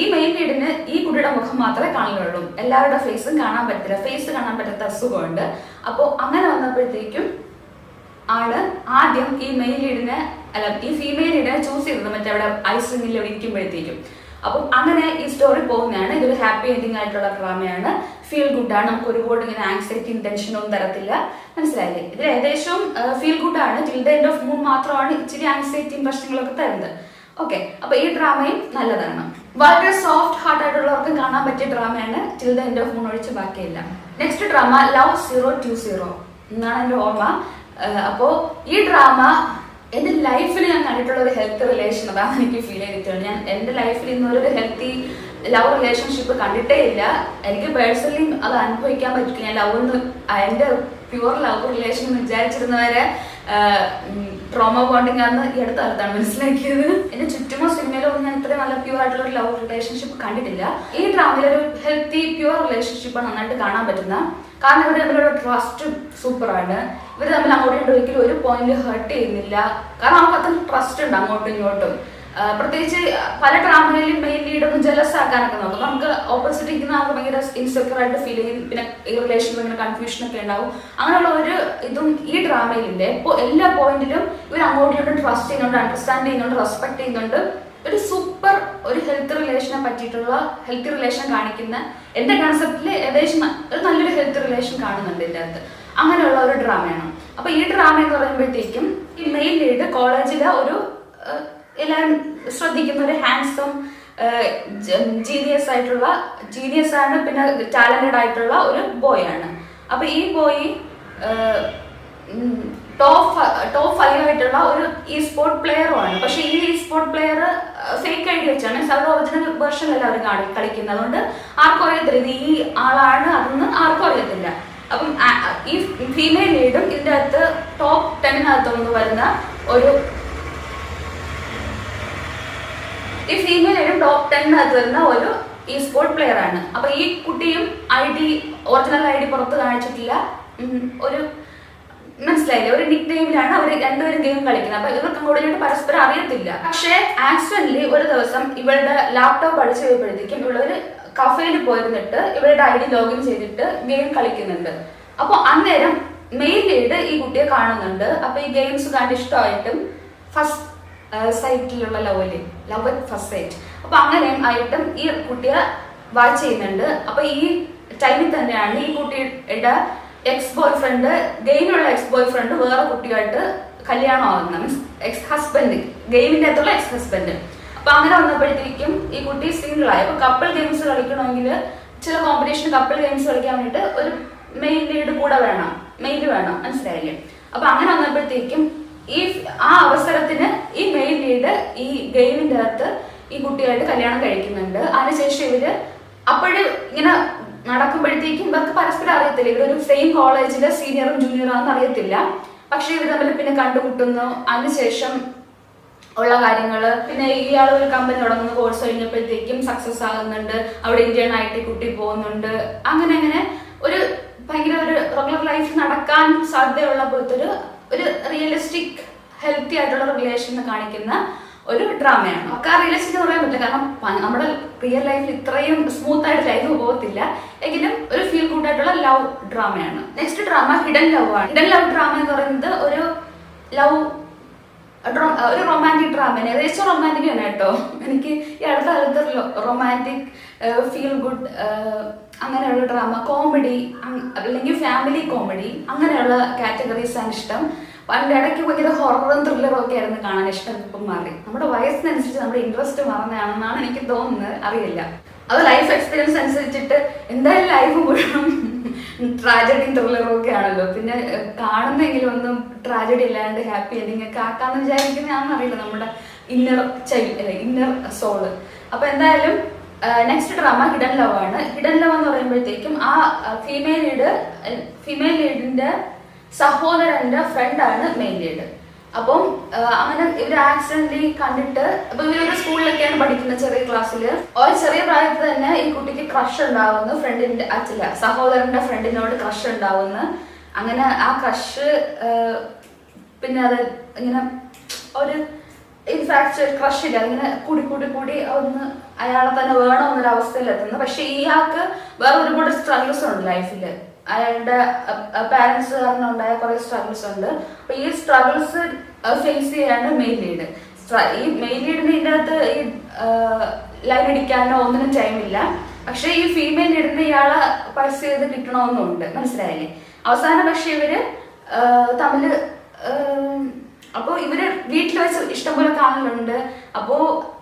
ഈ മെയിൻ ലീഡിന് ഈ കുട്ടിയുടെ മുഖം മാത്രമേ കാണുകയുള്ളൂ, എല്ലാവരുടെ ഫേസും കാണാൻ പറ്റില്ല, ഫേസ് കാണാൻ പറ്റാത്ത അസുഖമുണ്ട്. അപ്പോൾ അങ്ങനെ വന്നപ്പോഴത്തേക്കും ആണ് ആദ്യം ഈ ഫീമെയിൽ ലീഡിനെ ചൂസ് ചെയ്തത്, മറ്റേ അവിടെ ഐസ് റിങ്ങിൽ ഇരിക്കുമ്പോഴത്തേക്കും. അപ്പം അങ്ങനെ ഈ സ്റ്റോറി പോകുന്നതാണ്. ഇതൊരു ഹാപ്പി എൻഡിങ് ആയിട്ടുള്ള ഡ്രാമയാണ്. ഫീൽ ഗുഡാണ്. നമുക്ക് ഒരുപാട് ഇങ്ങനെ ആങ്സൈറ്റിയും ടെൻഷനൊന്നും തരത്തില്ല, മനസ്സിലായില്ലേ? ഇത് ഏകദേശം ഫീൽ ഗുഡാണ്. Till the end of moon മാത്രമാണ് ഇച്ചിരി ആങ്സൈറ്റിയും പ്രശ്നങ്ങളൊക്കെ തരുന്നത്. ഓക്കെ, അപ്പൊ ഈ ഡ്രാമയും നല്ലതാണ്. വളരെ സോഫ്റ്റ് ഹാർട്ട് ആയിട്ടുള്ളവർക്ക് കാണാൻ പറ്റിയ ഡ്രാമയാണ്. Till the end of moon ഒഴിച്ച് ബാക്കിയില്ല. നെക്സ്റ്റ് ഡ്രാമ ലവ് 020 എന്നാണ് എന്റെ ഓർമ്മ. അപ്പോൾ ഈ ഡ്രാമ എൻ്റെ ലൈഫിൽ ഞാൻ കണ്ടിട്ടുള്ള ഒരു ഹെൽത്ത് റിലേഷൻ അതാണ് എനിക്ക് ഫീൽ ചെയ്തിട്ടുണ്ട്. ഞാൻ എൻ്റെ ലൈഫിൽ ഇന്നൊരു ഹെൽത്തി ലവ് റിലേഷൻഷിപ്പ് കണ്ടിട്ടേ ഇല്ല. എനിക്ക് പേഴ്സണലി അത് അനുഭവിക്കാൻ പറ്റില്ല. ഞാൻ ലവ് എന്ന് എൻ്റെ പ്യുവർ ലവ് റിലേഷൻ എന്ന് വിചാരിച്ചിരുന്നവരെ ട്രോമ ബോണ്ടിങ് ആണെന്ന് ഈ അടുത്ത കാലത്താണ് മനസ്സിലാക്കിയത്. എന്റെ ചുറ്റുമോ സിനിമയിലോ ഒന്നും ഞാൻ ഇത്രയും നല്ല പ്യുവർ ആയിട്ടുള്ള ഒരു ലവ് റിലേഷൻഷിപ്പ് കണ്ടിട്ടില്ല. ഈ ഡ്രാമയിൽ ഒരു ഹെൽത്തി പ്യുവർ റിലേഷൻഷിപ്പാണ് നന്നായിട്ട് കാണാൻ പറ്റുന്ന. കാരണം ഇവർ തമ്മിലുള്ള ട്രസ്റ്റ് സൂപ്പറാണ്. ഇവർ തമ്മിൽ അങ്ങോട്ടും ഒരിക്കലും ഒരു പോയിന്റ് ഹേർട്ട് ചെയ്യുന്നില്ല. കാരണം അവർക്ക് അത്ര ട്രസ്റ്റ് ഉണ്ട് അങ്ങോട്ടും ഇങ്ങോട്ടും. പ്രത്യേകിച്ച് പല ഡ്രാമകളിലും മെയിൻ ലീഡൊന്നും ജലസ് ആക്കാനൊക്കെ നോക്കും. നമുക്ക് ഓപ്പോസിറ്റ് ഇരിക്കുന്ന ആൾക്ക് ഭയങ്കര ഇൻസെക്യൂർ ആയിട്ട് ഫീൽ ചെയ്യും. പിന്നെ ഈ റിലേഷനിൽ ഭയങ്കര കൺഫ്യൂഷൻ ഒക്കെ ഉണ്ടാവും. അങ്ങനെയുള്ള ഒരു ഇതും ഈ ഡ്രാമയിലില്ലേ. ഇപ്പോൾ എല്ലാ പോയിന്റിലും ഇവർ അങ്ങോട്ടും ഇങ്ങോട്ടും ട്രസ്റ്റ് ചെയ്യുന്നുണ്ട്, അണ്ടർസ്റ്റാൻഡ് ചെയ്യുന്നുണ്ട്, റെസ്പെക്ട് ചെയ്യുന്നുണ്ട്. ഒരു സൂപ്പർ ഒരു ഹെൽത്ത് റിലേഷനെ പറ്റിയിട്ടുള്ള ഹെൽത്തി റിലേഷൻ കാണിക്കുന്ന എന്റെ കൺസെപ്റ്റില് ഏകദേശം ഒരു നല്ലൊരു ഹെൽത്ത് റിലേഷൻ കാണുന്നുണ്ട് ഇതിൻ്റെ അകത്ത്. അങ്ങനെയുള്ള ഒരു ഡ്രാമയാണ്. അപ്പൊ ഈ ഡ്രാമ എന്ന് പറയുമ്പോഴത്തേക്കും ഈ മെയിൻ ലീഡ് കോളേജിലെ ഒരു എല്ലാവരും ശ്രദ്ധിക്കുന്ന ഒരു ഹാൻസം ജീനിയസ് ആണ്, പിന്നെ ടാലന്റഡ് ആയിട്ടുള്ള ഒരു ബോയ് ആണ്. അപ്പൊ ഈ ബോയ് ടോപ്പ് 5 ആയിട്ടുള്ള ഒരു ഈ സ്പോർട്ട് പ്ലെയറും ആണ്. പക്ഷെ ഈ സ്പോർട്ട് പ്ലെയർ ഫേക്ക് ഐഡി വെച്ചാണ്, അവരുടെ ഒറിജിനൽ വേർഷനല്ല അവർ കളിക്കുന്നത്. അതുകൊണ്ട് ആർക്കും അറിയത്തില്ല ഇത് ഈ ആളാണ് അതെന്ന് ആർക്കും അറിയത്തില്ല. അപ്പം ഈ ഫീമെയിൽ ലീഡും ഇതിൻ്റെ അകത്ത് ടോപ്പ് 10 വരുന്ന ഒരു ഈ ഫീമെയിൽ ലീഡും ടോപ്പ് 10 വരുന്ന ഒരു ഈ സ്പോർട്ട് പ്ലെയർ ആണ്. അപ്പൊ ഈ കുട്ടിയും ഒറിജിനൽ ഐ ഡി പുറത്ത് കാണിച്ചിട്ടില്ല. ഒരു മനസ്സിലായില്ലേ, ഒരു നിക് നെയിമിലാണ് അവർ രണ്ടുപേരും ഗെയിം കളിക്കുന്നത്. അപ്പൊ ഇവർക്ക് അങ്ങോട്ട് പരസ്പരം അറിയത്തില്ല. പക്ഷെ ആക്സിഡന്റലി ഒരു ദിവസം ഇവളുടെ ലാപ്ടോപ്പ് അടിച്ചു കഴിയുമ്പോഴത്തേക്കും ഇവളൊരു കഫേയിൽ പോയിരുന്നിട്ട് ഇവരുടെ ഐ ഡി ലോഗിൻ ചെയ്തിട്ട് ഗെയിം കളിക്കുന്നുണ്ട്. അപ്പൊ അന്നേരം മെയിൻ ലീഡ് ഈ കുട്ടിയെ കാണുന്നുണ്ട്. അപ്പൊ ഈ ഗെയിംസ് കണ്ട് ഇഷ്ടമായിട്ടും ഫസ്റ്റ് സൈറ്റിലുള്ള ലവ് അറ്റ് ഫസ്റ്റ് സൈറ്റ്, അപ്പൊ അങ്ങനെയും ആയിട്ടും ഈ കുട്ടിയെ വാച്ച് ചെയ്യുന്നുണ്ട്. അപ്പൊ ഈ ടൈമിൽ തന്നെയാണ് ഈ കുട്ടിയുടെ എക്സ് ബോയ് ഫ്രണ്ട്, ഗെയിമിലുള്ള എക്സ് ബോയ് ഫ്രണ്ട് വേറെ കുട്ടിയായിട്ട് കല്യാണം ആവുന്ന മീൻസ് എക്സ് ഹസ്ബൻഡ്, ഗെയിമിന്റെ അകത്തുള്ള എക്സ് ഹസ്ബൻഡ്. അപ്പൊ അങ്ങനെ വന്നപ്പോഴത്തേക്കും ഈ കുട്ടി സിംഗിൾ ആയി. അപ്പൊ കപ്പിൾ ഗെയിംസ് കളിക്കണമെങ്കിൽ ചില കോമ്പറ്റീഷൻ കപ്പിൾ ഗെയിംസ് കളിക്കാൻ വേണ്ടിയിട്ട് ഒരു മെയിൻ ലീഡ് കൂടെ വേണം, മെയിൽ വേണം, മനസ്സിലായില്ലേ. അപ്പൊ അങ്ങനെ വന്നപ്പോഴത്തേക്കും ആ അവസരത്തിന് ഈ മെയിൻ ലീഡ് ഈ ഗെയിമിന്റെ അകത്ത് ഈ കുട്ടിയായിട്ട് കല്യാണം കഴിക്കുന്നുണ്ട്. അതിനുശേഷം ഇവര് അപ്പോഴും ഇങ്ങനെ നടക്കുമ്പോഴത്തേക്കും ഇവർക്ക് പരസ്പരം അറിയത്തില്ല. ഇവരൊരു സെയിം കോളേജിലെ സീനിയറും ജൂനിയറും ആണെന്ന് അറിയത്തില്ല. പക്ഷെ ഇവർ തമ്മിൽ പിന്നെ കണ്ടുമുട്ടുന്നു. അതിനുശേഷം ഉള്ള കാര്യങ്ങള്, പിന്നെ ഇയാൾ ഒരു കമ്പനി തുടങ്ങുന്ന കോഴ്സ് കഴിഞ്ഞപ്പോഴത്തേക്കും സക്സസ് ആകുന്നുണ്ട്. അവിടെ ഇന്ത്യൻ IT കുട്ടി പോകുന്നുണ്ട്. അങ്ങനെ ഒരു ഭയങ്കര ഒരു റെഗുലർ ലൈഫ് നടക്കാൻ സാധ്യതയുള്ള പോലത്തെ ഒരു റിയലിസ്റ്റിക് ഹെൽത്തി ആയിട്ടുള്ള റിലേഷൻ കാണിക്കുന്ന ഒരു ഡ്രാമയാണ്. ഒക്കെ റിയലിസ്റ്റിക് എന്ന് പറയാൻ പറ്റില്ല, കാരണം നമ്മുടെ റിയൽ ലൈഫിൽ ഇത്രയും സ്മൂത്ത് ആയിട്ട് ലൈഫ് പോകത്തില്ല. എങ്കിലും ഒരു ഫീൽ ഗുഡ് ആയിട്ടുള്ള ലവ് ഡ്രാമയാണ്. നെക്സ്റ്റ് ഡ്രാമ ഹിഡൻ ലവ് ആണ്. ഹിഡൻ ലവ് ഡ്രാമ എന്ന് പറയുന്നത് ഒരു റൊമാൻറ്റിക് ഡ്രാമയാണ്. ഏകദേശം റൊമാൻറ്റിക് ആണ് കേട്ടോ. എനിക്ക് ഈ അടുത്ത കാലത്ത് റൊമാൻറ്റിക് ഫീൽ ഗുഡ് അങ്ങനെയുള്ള ഡ്രാമ, കോമഡി അല്ലെങ്കിൽ ഫാമിലി കോമഡി അങ്ങനെയുള്ള കാറ്റഗറീസ് ആണ് ഇഷ്ടം. അതിൻ്റെ ഇടയ്ക്ക് ഭയങ്കര ഹൊററും ത്രില്ലറും ഒക്കെ ആയിരുന്നു കാണാൻ ഇഷ്ടം. ഇപ്പം മാറി, നമ്മുടെ വയസ്സിനനുസരിച്ച് നമ്മുടെ ഇൻട്രസ്റ്റ് മാറുന്നതാണെന്നാണ് എനിക്ക് തോന്നുന്നത്. അറിയില്ല, അത് ലൈഫ് എക്സ്പീരിയൻസ് അനുസരിച്ചിട്ട് എന്തായാലും ലൈഫ് മുഴുവൻ ട്രാജഡിയും ത്രില്ലറും ഒക്കെ ആണല്ലോ. പിന്നെ കാണുന്നെങ്കിലും ഒന്നും ട്രാജഡി ഇല്ലാണ്ട് ഹാപ്പി എൻഡിങ് ഒക്കെ ആക്കാന്ന് വിചാരിക്കുന്നതാണെന്ന് അറിയില്ല, നമ്മുടെ ഇന്നർ സോള്. അപ്പൊ എന്തായാലും നെക്സ്റ്റ് ഡ്രാമ ഹിഡൻ ലവ് ആണ്. ഹിഡൻ ലവ് എന്ന് പറയുമ്പോഴത്തേക്കും ആ ഫീമെയിൽ ലീഡിന്റെ സഹോദരന്റെ ഫ്രണ്ടാണ് മെയിൻ ലീഡ്. അപ്പം അങ്ങനെ ഇവര് ആക്സിഡന്റലി കണ്ടിട്ട്, അപ്പൊ ഇവരൊരു സ്കൂളിലൊക്കെയാണ് പഠിക്കുന്നത്, ചെറിയ ക്ലാസ്സില്. ഒരു ചെറിയ പ്രായത്തിൽ തന്നെ ഈ കുട്ടിക്ക് ക്രഷ് ഉണ്ടാവുന്നു, സഹോദരന്റെ ഫ്രണ്ടിനോട് ക്രഷ് ഉണ്ടാവുന്നു. അങ്ങനെ ആ ക്രഷ് പിന്നെ അത് ഇങ്ങനെ ഒരു ഇൻഫാക്ച്വൽ ക്രഷ് ഇല്ല, അതിങ്ങനെ കൂടി ഒന്ന് അയാളെ തന്നെ വേണമെന്നൊരു അവസ്ഥയിൽ എത്തുന്നു. പക്ഷെ ഇയാൾക്ക് വേറെ ഒരുപാട് സ്ട്രഗിൾസ് ഉണ്ട് ലൈഫില്. അയാളുടെ പാരന്റ്സ് കാരണം ഉണ്ടായ കുറെ സ്ട്രഗിൾസ് ഉണ്ട്. അപ്പൊ ഈ സ്ട്രഗിൾസ് ഫേസ് ചെയ്യാണ് മെയിൻ ലീഡ്. ഈ മെയിൻ ലീഡിന് ഇതിൻ്റെ അകത്ത് ഈ ലൈൻ അടിക്കാനോ ഒന്നിനും ടൈമില്ല. പക്ഷെ ഈ ഫീമെയിൽ ലീഡിന് ഇയാളെ പർസ് ചെയ്ത് കിട്ടണമെന്നുണ്ട്, മനസ്സിലായില്ലേ. അവസാനം പക്ഷെ ഇവര് തമ്മില് അപ്പൊ ഇവര് വീട്ടിൽ വെച്ച് ഇഷ്ടംപോലെ കാണലുണ്ട്. അപ്പോ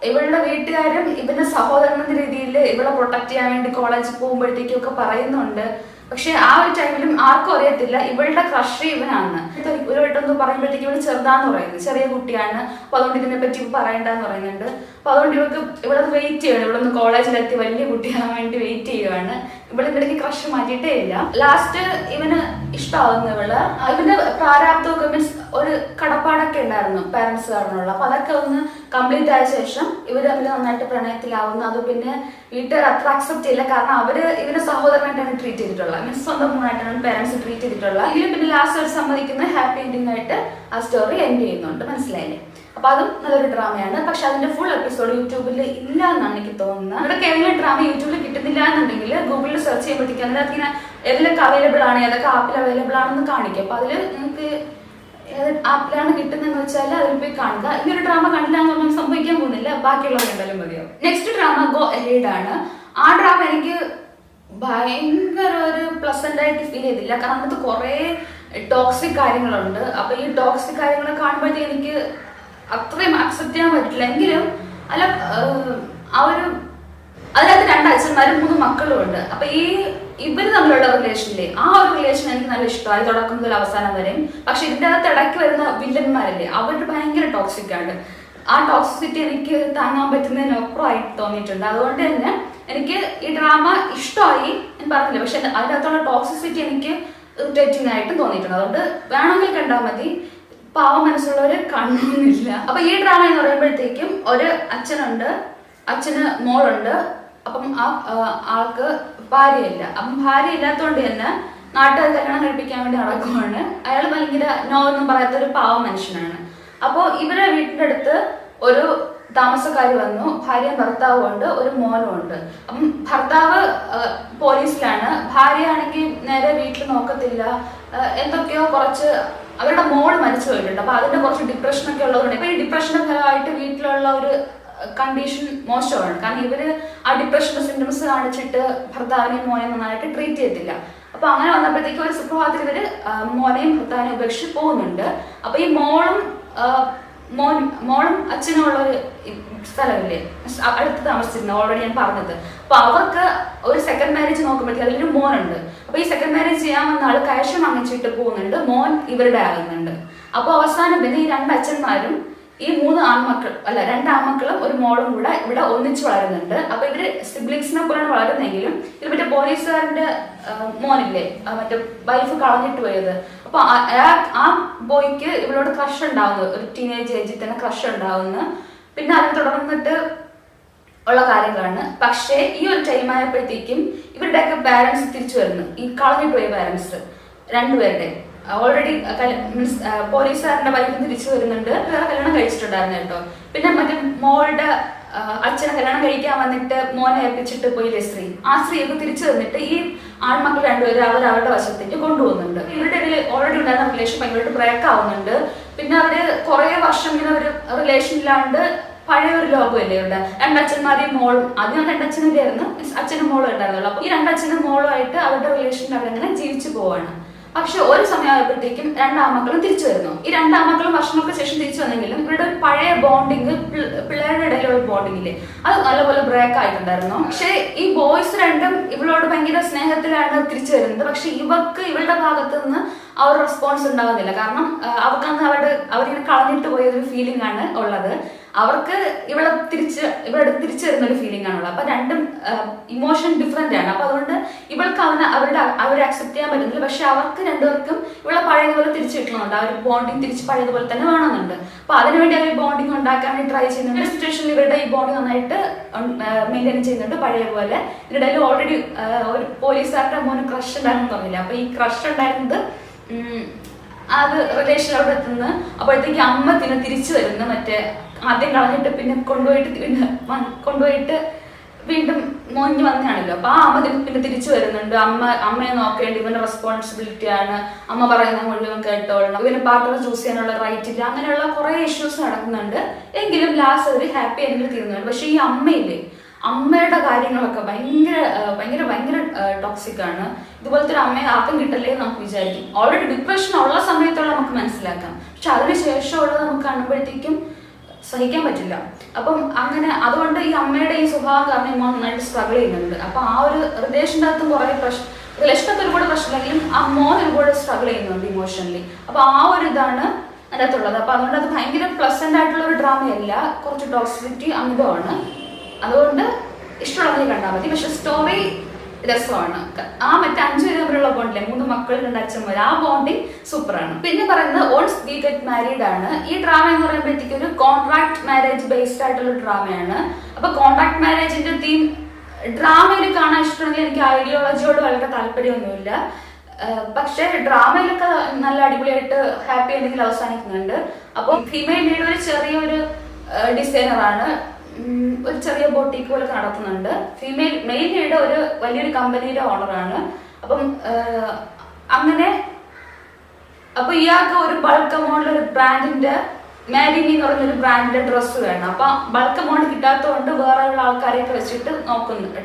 ഇവളുടെ വീട്ടുകാരും ഇവന്റെ സഹോദരൻ എന്ന രീതിയിൽ ഇവളെ പ്രൊട്ടക്ട് ചെയ്യാൻ വേണ്ടി കോളേജിൽ പോകുമ്പോഴത്തേക്കും ഒക്കെ പറയുന്നുണ്ട്. പക്ഷെ ആ ഒരു ടൈമിലും ആർക്കും അറിയത്തില്ല ഇവളുടെ ക്രഷ് ഇവനാണ്. ഒരു വട്ടം പറയുമ്പോഴത്തേക്ക് ഇവള് ചെറുതാന്ന് പറയുന്നത്, ചെറിയ കുട്ടിയാണ്, അപ്പൊ അതുകൊണ്ട് ഇതിനെ പറ്റി പറയണ്ടെന്ന് പറയുന്നുണ്ട്. അപ്പൊ അതുകൊണ്ട് ഇവളത് വെയിറ്റ് ചെയ്യണം, ഇവളൊന്ന് കോളേജിലെത്തി വലിയ കുട്ടിയാകാൻ വേണ്ടി വെയിറ്റ് ചെയ്യുകയാണ്. ഇവളിവിടേക്ക് ക്രഷ് മാറ്റിയിട്ടേ ഇല്ല. ലാസ്റ്റ് ഇവന് ഇഷ്ടമാവുന്നു ഇവന്റെ പ്രാരാബ്ദമൊക്കെ മീൻസ് ഒരു കടപ്പാടൊക്കെ ഉണ്ടായിരുന്നു പാരന്റ്സ് കാരണമുള്ള. അപ്പൊ അതൊക്കെ ഒന്ന് കംപ്ലീറ്റ് ആയ ശേഷം ഇവര് തമ്മിൽ നന്നായിട്ട് പ്രണയത്തിലാവുന്നു. അത് പിന്നെ വീട്ടുകാർ അത്ര അക്സെപ്റ്റ് ചെയ്യില്ല, കാരണം അവര് ഇവരെ സഹോദരനായിട്ടാണ് ട്രീറ്റ് ചെയ്തിട്ടുള്ളത്, മീൻസ് സ്വന്തം മോനായിട്ടാണ് പാരന്റ്സ് ട്രീറ്റ് ചെയ്തിട്ടുള്ളത്. ഇതിൽ പിന്നെ ലാസ്റ്റ് അവർ സമ്മതിക്കുന്ന ഹാപ്പി എൻഡിങ് ആയിട്ട് ആ സ്റ്റോറി എൻഡ് ചെയ്യുന്നുണ്ട്. മനസ്സിലായില്ലേ? അപ്പൊ അതും നല്ലൊരു ഡ്രാമയാണ്. പക്ഷെ അതിന്റെ ഫുൾ എപ്പിസോഡ് യൂട്യൂബിൽ ഇല്ല എന്നാണ് എനിക്ക് തോന്നുന്നത്. ഇവിടെ കേരളീയ ഡ്രാമ യൂട്യൂബിൽ കിട്ടുന്നില്ല എന്നുണ്ടെങ്കിൽ ഗൂഗിളിൽ സെർച്ച് ചെയ്യുമ്പോഴത്തേക്കും അതിനകത്ത് ഇങ്ങനെ ഏതൊക്കെ അവൈലബിൾ ആണ്, ഏതൊക്കെ ആപ്പിൽ അവൈലബിൾ ആണെന്ന് കാണിക്കും. അപ്പൊ അതിൽ നിങ്ങൾക്ക് ഏത് ആപ്പിലാണ് കിട്ടുന്നതെന്ന് വെച്ചാൽ അതിൽ പോയി കാണുക. ഈ ഒരു ഡ്രാമ കണ്ടില്ല എന്ന് പറഞ്ഞാൽ സംഭവിക്കാൻ പോകുന്നില്ല, ബാക്കിയുള്ളത് കണ്ടാലും മതിയോ. നെക്സ്റ്റ് ഡ്രാമ ഗോ അഹെഡ് ആണ്. ആ ഡ്രാമ എനിക്ക് ഭയങ്കര ഒരു പ്ലസന്റ് ആയിട്ട് ഫീൽ ചെയ്തില്ല, കാരണം അതിനകത്ത് കുറെ ടോക്സിക് കാര്യങ്ങളുണ്ട്. അപ്പൊ ഈ ടോക്സിക് കാര്യങ്ങൾ കാണുമ്പോഴത്തേക്ക് എനിക്ക് അത്രയും അക്സെപ്റ്റ് ചെയ്യാൻ പറ്റില്ല. എങ്കിലും അല്ല, ആ ഒരു അതിനകത്ത് 2 അച്ഛന്മാരും 3 മക്കളും ഉണ്ട്. അപ്പൊ ഇവര് തമ്മിലുള്ള റിലേഷനില്ലേ, ആ ഒരു റിലേഷൻ എനിക്ക് നല്ല ഇഷ്ടമായി തുടക്കം മുതൽ അവസാനം വരെയും. പക്ഷെ ഇതിന്റെ അകത്ത് ഇടയ്ക്ക് വരുന്ന വില്ലന്മാരല്ലേ, അവരുടെ ഭയങ്കര ടോക്സിക് ആണ്. ആ ടോക്സിസിറ്റി എനിക്ക് താങ്ങാൻ പറ്റുന്നതിനൊപ്പമായിട്ട് തോന്നിയിട്ടുണ്ട്. അതുകൊണ്ട് തന്നെ എനിക്ക് ഈ ഡ്രാമ ഇഷ്ടമായി, ഞാൻ പറഞ്ഞില്ല. പക്ഷെ അതിനകത്തുള്ള ടോക്സിസിറ്റി എനിക്ക് ഇറിറ്റേറ്റിംഗ് ആയിട്ട് തോന്നിയിട്ടുണ്ട്. അതുകൊണ്ട് വേണമെങ്കിൽ കണ്ടാൽ മതി, പാവ മനസ്സുള്ളവര് കാണണമെന്നില്ല. അപ്പൊ ഈ ഡ്രാമ എന്ന് പറയുമ്പോഴത്തേക്കും ഒരു അച്ഛനുണ്ട്, അച്ഛന് മോളുണ്ട്. അപ്പം ആൾക്ക് ഭാര്യയില്ല. അപ്പം ഭാര്യ ഇല്ലാത്തതുകൊണ്ട് തന്നെ നാട്ടുകാർ കല്യാണം കഴിപ്പിക്കാൻ വേണ്ടി നടക്കുവാണ്. അയാൾ ഭയങ്കര നോ എന്നും പറയാത്ത ഒരു പാവ മനുഷ്യനാണ്. അപ്പോ ഇവരെ വീട്ടിന്റെ അടുത്ത് ഒരു താമസക്കാരി വന്നു, ഭാര്യയും ഭർത്താവും ഉണ്ട്, ഒരു മോനും ഉണ്ട്. അപ്പം ഭർത്താവ് പോലീസിലാണ്, ഭാര്യയാണെങ്കിൽ നേരെ വീട്ടിൽ നോക്കത്തില്ല, എന്തൊക്കെയോ കുറച്ച് അവരുടെ മോള് മരിച്ചു പോയിട്ടുണ്ട്. അപ്പൊ അതിന്റെ കുറച്ച് ഡിപ്രഷനൊക്കെ ഉള്ളതുകൊണ്ട് ഇപ്പൊ ഈ ഡിപ്രഷന്റെ ഫലമായിട്ട് വീട്ടിലുള്ള ഒരു കണ്ടീഷൻ മോശമാണ്. കാരണം ഇവര് ആ ഡിപ്രഷന്റെ സിംറ്റംസ് കാണിച്ചിട്ട് ഭർത്താവിനെയും മോനെയും നന്നായിട്ട് ട്രീറ്റ് ചെയ്യത്തില്ല. അപ്പൊ അങ്ങനെ വന്നപ്പോഴത്തേക്ക് ഒരു സുപ്രഭാതത്തിൽ ഇവര് മോനെയും ഭർത്താവിനെയും ഉപേക്ഷിച്ച് പോകുന്നുണ്ട്. അപ്പൊ ഈ മോളും അച്ഛനും ഉള്ള ഒരു സ്ഥലമില്ലേ, അടുത്ത് താമസിച്ചിരുന്നു, ഓൾറെഡി ഞാൻ പറഞ്ഞത്. അപ്പൊ അവർക്ക് ഒരു സെക്കൻഡ് മാരേജ് നോക്കുമ്പോഴത്തേക്ക് അതിലൊരു മോനുണ്ട്. അപ്പൊ ഈ സെക്കൻഡ് മാരേജ് ചെയ്യാൻ വന്ന ആള് കാശ് വാങ്ങിച്ചിട്ട് പോകുന്നുണ്ട്, മോൻ ഇവരുടെ ആകുന്നുണ്ട്. അപ്പൊ അവസാനം പിന്നെ ഈ 2 അച്ഛന്മാരും ഈ 3 ആൺമക്കൾ അല്ല 2 ആൺമക്കളും ഒരു മോളും കൂടെ ഇവിടെ ഒന്നിച്ച് വളരുന്നുണ്ട്. അപ്പൊ ഇവര് സിബ്ലിങ്സിനെ പോലെയാണ് വളരുന്നെങ്കിലും ഇത് മറ്റേ പോലീസുകാരന്റെ മോനില്ലേ, മറ്റേ വൈഫ് കളഞ്ഞിട്ട് പോയത്. അപ്പൊ ആ ബോയ്ക്ക് ഇവളോട് ക്രഷ് ഉണ്ടാവുന്നു, ഒരു ടീനേജ് ഏജിൽ തന്നെ ക്രഷ് ഉണ്ടാവുന്നു. പിന്നെ അതിന് തുടർന്നിട്ട് ഉള്ള കാര്യങ്ങളാണ്. പക്ഷേ ഈ ഒരു ടൈം ആയപ്പോഴത്തേക്കും ഇവരുടെയൊക്കെ പാരന്റ്സ് തിരിച്ചു വരുന്നു, ഈ കളഞ്ഞിട്ട് പോയ പാരന്റ്സ് 2 പേരുടെ. ഓൾറെഡി മീൻസ് പോലീസുകാരന്റെ വൈഫ് തിരിച്ചു വരുന്നുണ്ട്, വേറെ കല്യാണം കഴിച്ചിട്ടുണ്ടായിരുന്നു കേട്ടോ. പിന്നെ മറ്റേ മോളുടെ അച്ഛനെ കല്യാണം കഴിക്കാൻ വന്നിട്ട് മോനെ ഏൽപ്പിച്ചിട്ട് പോയില്ലേ സ്ത്രീ, ആ സ്ത്രീയൊക്കെ തിരിച്ചു വന്നിട്ട് ഈ ആൺമക്കൾ 2 പേരും അവരുടെ വശത്തേക്ക് കൊണ്ടുപോകുന്നുണ്ട്. ഇവരുടെ ഓൾറെഡി ഉണ്ടായിരുന്ന റിലേഷൻ ഭയങ്കരമായിട്ട് ബ്രേക്ക് ആവുന്നുണ്ട്. പിന്നെ അവര് കുറെ വർഷം ഇങ്ങനെ ഒരു റിലേഷൻ ഇല്ലാണ്ട് പഴയ ഒരു ലോകമല്ലേ ഇവിടെ. 2 അച്ഛന്മാരെയും മോളും, ആദ്യം 2 അച്ഛനില്ലായിരുന്നു, അച്ഛനും മോളും ഉണ്ടായിരുന്നുള്ളൂ. അപ്പൊ ഈ 2 അച്ഛനും മോളുമായിട്ട് അവരുടെ റിലേഷനിൽ അവരങ്ങനെ ജീവിച്ചു പോവാണ്. പക്ഷെ ഒരു സമയമായപ്പോഴത്തേക്കും 2 ആൺമക്കളും തിരിച്ചു വരുന്നു. ഈ 2 ആൺമക്കളും വർഷങ്ങൾക്ക് ശേഷം തിരിച്ചു വന്നെങ്കിലും ഇവരുടെ ഒരു പഴയ ബോണ്ടിങ്, പിള്ളേരുടെ ഇടയിലുള്ള ബോണ്ടിങ്ങില്ലേ, അത് നല്ലപോലെ ബ്രേക്ക് ആയിട്ടുണ്ടായിരുന്നു. പക്ഷെ ഈ ബോയ്സ് 2ഉം ഇവളോട് ഭയങ്കര സ്നേഹത്തിലാണ് തിരിച്ചു വരുന്നത്. പക്ഷെ ഇവളുടെ ഭാഗത്ത് നിന്ന് ആ ഒരു റെസ്പോൺസ് ഉണ്ടാകുന്നില്ല. കാരണം അവർക്കന്ന് അവരിങ്ങനെ കളഞ്ഞിട്ട് പോയ ഒരു ഫീലിംഗ് ആണ് ഉള്ളത്. അവർക്ക് ഇവിടെ തിരിച്ചു വരുന്ന ഒരു ഫീലിംഗ് ആണുള്ളത്. അപ്പൊ 2ഉം ഇമോഷൻ ഡിഫറെന്റ് ആണ്. അപ്പൊ അതുകൊണ്ട് ഇവൾക്ക് അവരെ അക്സെപ്റ്റ് ചെയ്യാൻ പറ്റുന്നില്ല. പക്ഷെ അവർക്ക് 2 പേർക്കും ഇവിടെ പഴയതുപോലെ തിരിച്ചു കിട്ടണമെന്നുണ്ട്, ആ ഒരു ബോണ്ടിങ് തിരിച്ച് പഴയതുപോലെ തന്നെ വേണമെന്നുണ്ട്. അപ്പൊ അതിനുവേണ്ടി അവർ ബോണ്ടിങ് ഉണ്ടാക്കാൻ വേണ്ടി ട്രൈ ചെയ്യുന്നുണ്ട്. സിറ്റുവേഷനിൽ ഇവരുടെ ഈ ബോണ്ടിങ് നന്നായിട്ട് മെയിൻറ്റെയിൻ ചെയ്യുന്നുണ്ട് പഴയ പോലെ. ഇതിനിടയിൽ ഓൾറെഡി ഒരു പോലീസുകാരുടെ മോന് ക്രഷ് ഉണ്ടായിരുന്നു പറഞ്ഞില്ല. അപ്പൊ ഈ ക്രഷ് ഉണ്ടായിരുന്നത് അത് റിലേഷൻ അവിടെ എത്തുന്നു. അപ്പോഴത്തേക്ക് അമ്മ തിരിച്ചു വരുന്നു, മറ്റേ ആദ്യം കളഞ്ഞിട്ട് പിന്നെ കൊണ്ടുപോയിട്ട് വീണ്ടും മോഞ്ഞ് വന്നാണല്ലോ. അപ്പൊ ആ അമ്മ പിന്നെ തിരിച്ചു വരുന്നുണ്ട്. അമ്മയെ നോക്കേണ്ടി ഇവന്റെ റെസ്പോൺസിബിലിറ്റി ആണ്, അമ്മ പറയുന്ന മുഴുവൻ കേട്ടോളണം, ഇവന് പാർട്ണർ ചൂസ് ചെയ്യാനുള്ള റൈറ്റ് ഇല്ല, അങ്ങനെയുള്ള കുറെ ഇഷ്യൂസ് നടക്കുന്നുണ്ട്. എങ്കിലും ലാസ്റ്റ് ഒരു ഹാപ്പി എൻഡിൽ തീരുന്നുണ്ട്. പക്ഷെ ഈ അമ്മയുടെ കാര്യങ്ങളൊക്കെ ഭയങ്കര ടോക്സിക് ആണ്. ഇതുപോലത്തെ ഒരു അമ്മയെ ആർക്കും കിട്ടല്ലേ നമുക്ക് വിചാരിക്കും. ഓൾറെഡി ഡിപ്രഷൻ ഉള്ള സമയത്തുള്ള നമുക്ക് മനസ്സിലാക്കാം, പക്ഷെ അതിനുശേഷമുള്ളത് നമുക്ക് കാണുമ്പോഴത്തേക്കും സഹിക്കാൻ പറ്റില്ല. അപ്പം അങ്ങനെ അതുകൊണ്ട് ഈ അമ്മയുടെ ഈ സ്വഭാവം കാരണം ഇമ്മ നന്നായിട്ട് സ്ട്രഗിൾ ചെയ്യുന്നുണ്ട്. അപ്പൊ ആ ഒരു റിലേഷൻ്റെ അകത്തും റിലേഷനൊക്കെ ഒരുപാട് പ്രശ്നമില്ലെങ്കിലും ആ മോൻ ഒരുപാട് സ്ട്രഗിൾ ചെയ്യുന്നുണ്ട് ഇമോഷണലി. അപ്പൊ ആ ഒരു ഇതാണ് അതിനകത്തുള്ളത്. അപ്പൊ അതുകൊണ്ട് അത് ഭയങ്കര പ്ലസന്റ് ആയിട്ടുള്ള ഒരു ഡ്രാമയല്ല, കുറച്ച് ടോക്സിസിറ്റി അമിതമാണ്. അതുകൊണ്ട് ഇഷ്ടമുള്ളത് കണ്ടാൽ മതി. പക്ഷെ സ്റ്റോറി രസമാണ്. ആ മറ്റേ 5 പേര് തമ്മിലുള്ള ബോണ്ടില്ലേ, 3 മക്കൾ 2 അച്ഛന്മാർ, ആ ബോണ്ടിങ് സൂപ്പറാണ്. പിന്നെ പറയുന്നത് ഓൺസ് വി ഗെറ്റ് മാരീഡ് ആണ്. ഈ ഡ്രാമ എന്ന് പറയുമ്പോഴത്തേക്ക് ഒരു കോൺട്രാക്ട് മാരേജ് ബേസ്ഡ് ആയിട്ടുള്ള ഡ്രാമയാണ്. അപ്പൊ കോൺട്രാക്ട് മാരേജിന്റെ തീം ഡ്രാമയിൽ കാണാൻ ഇഷ്ടമുണ്ടെങ്കിൽ എനിക്ക് ഐഡിയോളജിയോട് വളരെ താല്പര്യമൊന്നുമില്ല. പക്ഷെ ഡ്രാമയിലൊക്കെ നല്ല അടിപൊളിയായിട്ട് ഹാപ്പി എന്തെങ്കിലും അവസാനിക്കുന്നുണ്ട്. അപ്പൊ ഫീമെയിൽ ലീഡ് ഒരു ചെറിയൊരു ഡിസൈനറാണ്, ഒരു ചെറിയ ബോട്ടിക്ക് പോലെ നടത്തുന്നുണ്ട്. മെയിൽ ലീഡ് ഒരു വലിയൊരു കമ്പനിയുടെ ഓണറാണ്. അപ്പം അങ്ങനെ അപ്പൊ ഇയാൾക്ക് ഒരു ബൾക്ക് എമൗണ്ടിൽ ഒരു ബ്രാൻഡിന്റെ മാരിനി എന്ന് പറഞ്ഞൊരു ബ്രാൻഡിന്റെ ഡ്രസ്സ് വേണം. അപ്പൊ ബൾക്ക് എമൗണ്ട് കിട്ടാത്തതുകൊണ്ട് വേറെ ഉള്ള ആൾക്കാരെയൊക്കെ വെച്ചിട്ട്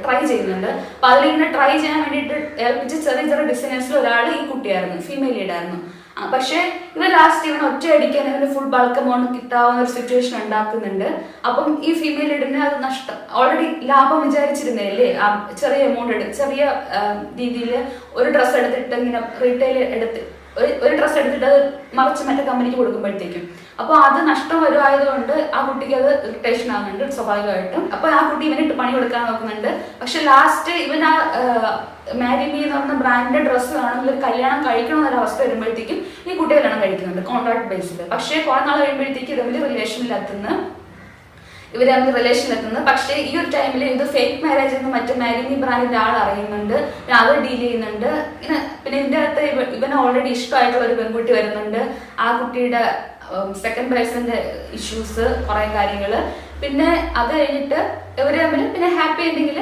ട്രൈ ചെയ്യുന്നുണ്ട്. അപ്പൊ അതിലിങ്ങനെ ട്രൈ ചെയ്യാൻ വേണ്ടിയിട്ട് ഏൽപ്പിച്ച ചെറിയ ചെറിയ ഡിസൈനേഴ്സിൽ ഒരാൾ ഈ കുട്ടിയായിരുന്നു, ഫീമെയിൽ ലീഡായിരുന്നു. പക്ഷെ ഇവർ ലാസ്റ്റ് ഇവൻ ഒറ്റയടിക്കാൻ ഇവന് ഫുൾ ബൾക്ക് എമൗണ്ട് കിട്ടാവുന്ന ഒരു സിറ്റുവേഷൻ ഉണ്ടാക്കുന്നുണ്ട്. അപ്പം ഈ ഫീമെയിൽ ലീഡിന് അത് നഷ്ടം, ഓൾറെഡി ലാഭം വിചാരിച്ചിരുന്നില്ലേ, ചെറിയ എമൗണ്ട് ചെറിയ രീതിയിൽ ഒരു ഡ്രസ്സ് എടുത്തിട്ട് ഇങ്ങനെ റീറ്റെയിൽ എടുത്ത് ഒരു ഡ്രസ്സ് എടുത്തിട്ട് അത് മറിച്ച് മറ്റേ കമ്പനിക്ക് കൊടുക്കുമ്പോഴത്തേക്കും അപ്പൊ അത് നഷ്ടം വരുമായതുകൊണ്ട് ആ കുട്ടിക്ക് അത് ഇറിറ്റേഷൻ ആകുന്നുണ്ട് സ്വാഭാവികമായിട്ടും. അപ്പൊ ആ കുട്ടി ഇവനിട്ട് പണി കൊടുക്കാൻ നോക്കുന്നുണ്ട്. പക്ഷെ ലാസ്റ്റ് ഇവൻ ആ മാരിമി എന്ന് പറഞ്ഞ ബ്രാൻഡിന്റെ ഡ്രസ്സ് വേണമെങ്കിൽ ഒരു കല്യാണം കഴിക്കണമെന്നൊരവസ്ഥ വരുമ്പോഴത്തേക്കും ഈ കുട്ടി കല്യാണം കഴിക്കുന്നുണ്ട് കോൺട്രാക്ട് ബേസിൽ. പക്ഷെ കുറെ നാൾ കഴിയുമ്പോഴത്തേക്ക് ഇവര് റിലേഷനിലെത്തുന്നത്. പക്ഷേ ഈ ഒരു ടൈമിൽ ഇത് ഫേക്ക് മാരേജ് എന്ന് മറ്റേ മാരിമി ബ്രാൻഡിന്റെ ആൾ അറിയുന്നുണ്ട്, പിന്നെ അത് ഡീൽ ചെയ്യുന്നുണ്ട്. പിന്നെ ഇതിന്റെ അകത്ത് ഇവന് ഓൾറെഡി ഇഷ്ടമായിട്ടുള്ള ഒരു പെൺകുട്ടി വരുന്നുണ്ട്. ആ കുട്ടിയുടെ സെക്കൻഡ് പേഴ്സന്റെ ഇഷ്യൂസ്, കുറെ കാര്യങ്ങള്. പിന്നെ അത് കഴിഞ്ഞിട്ട് ഇവര് തമ്മിൽ പിന്നെ ഹാപ്പി എൻഡിങ്ങിൽ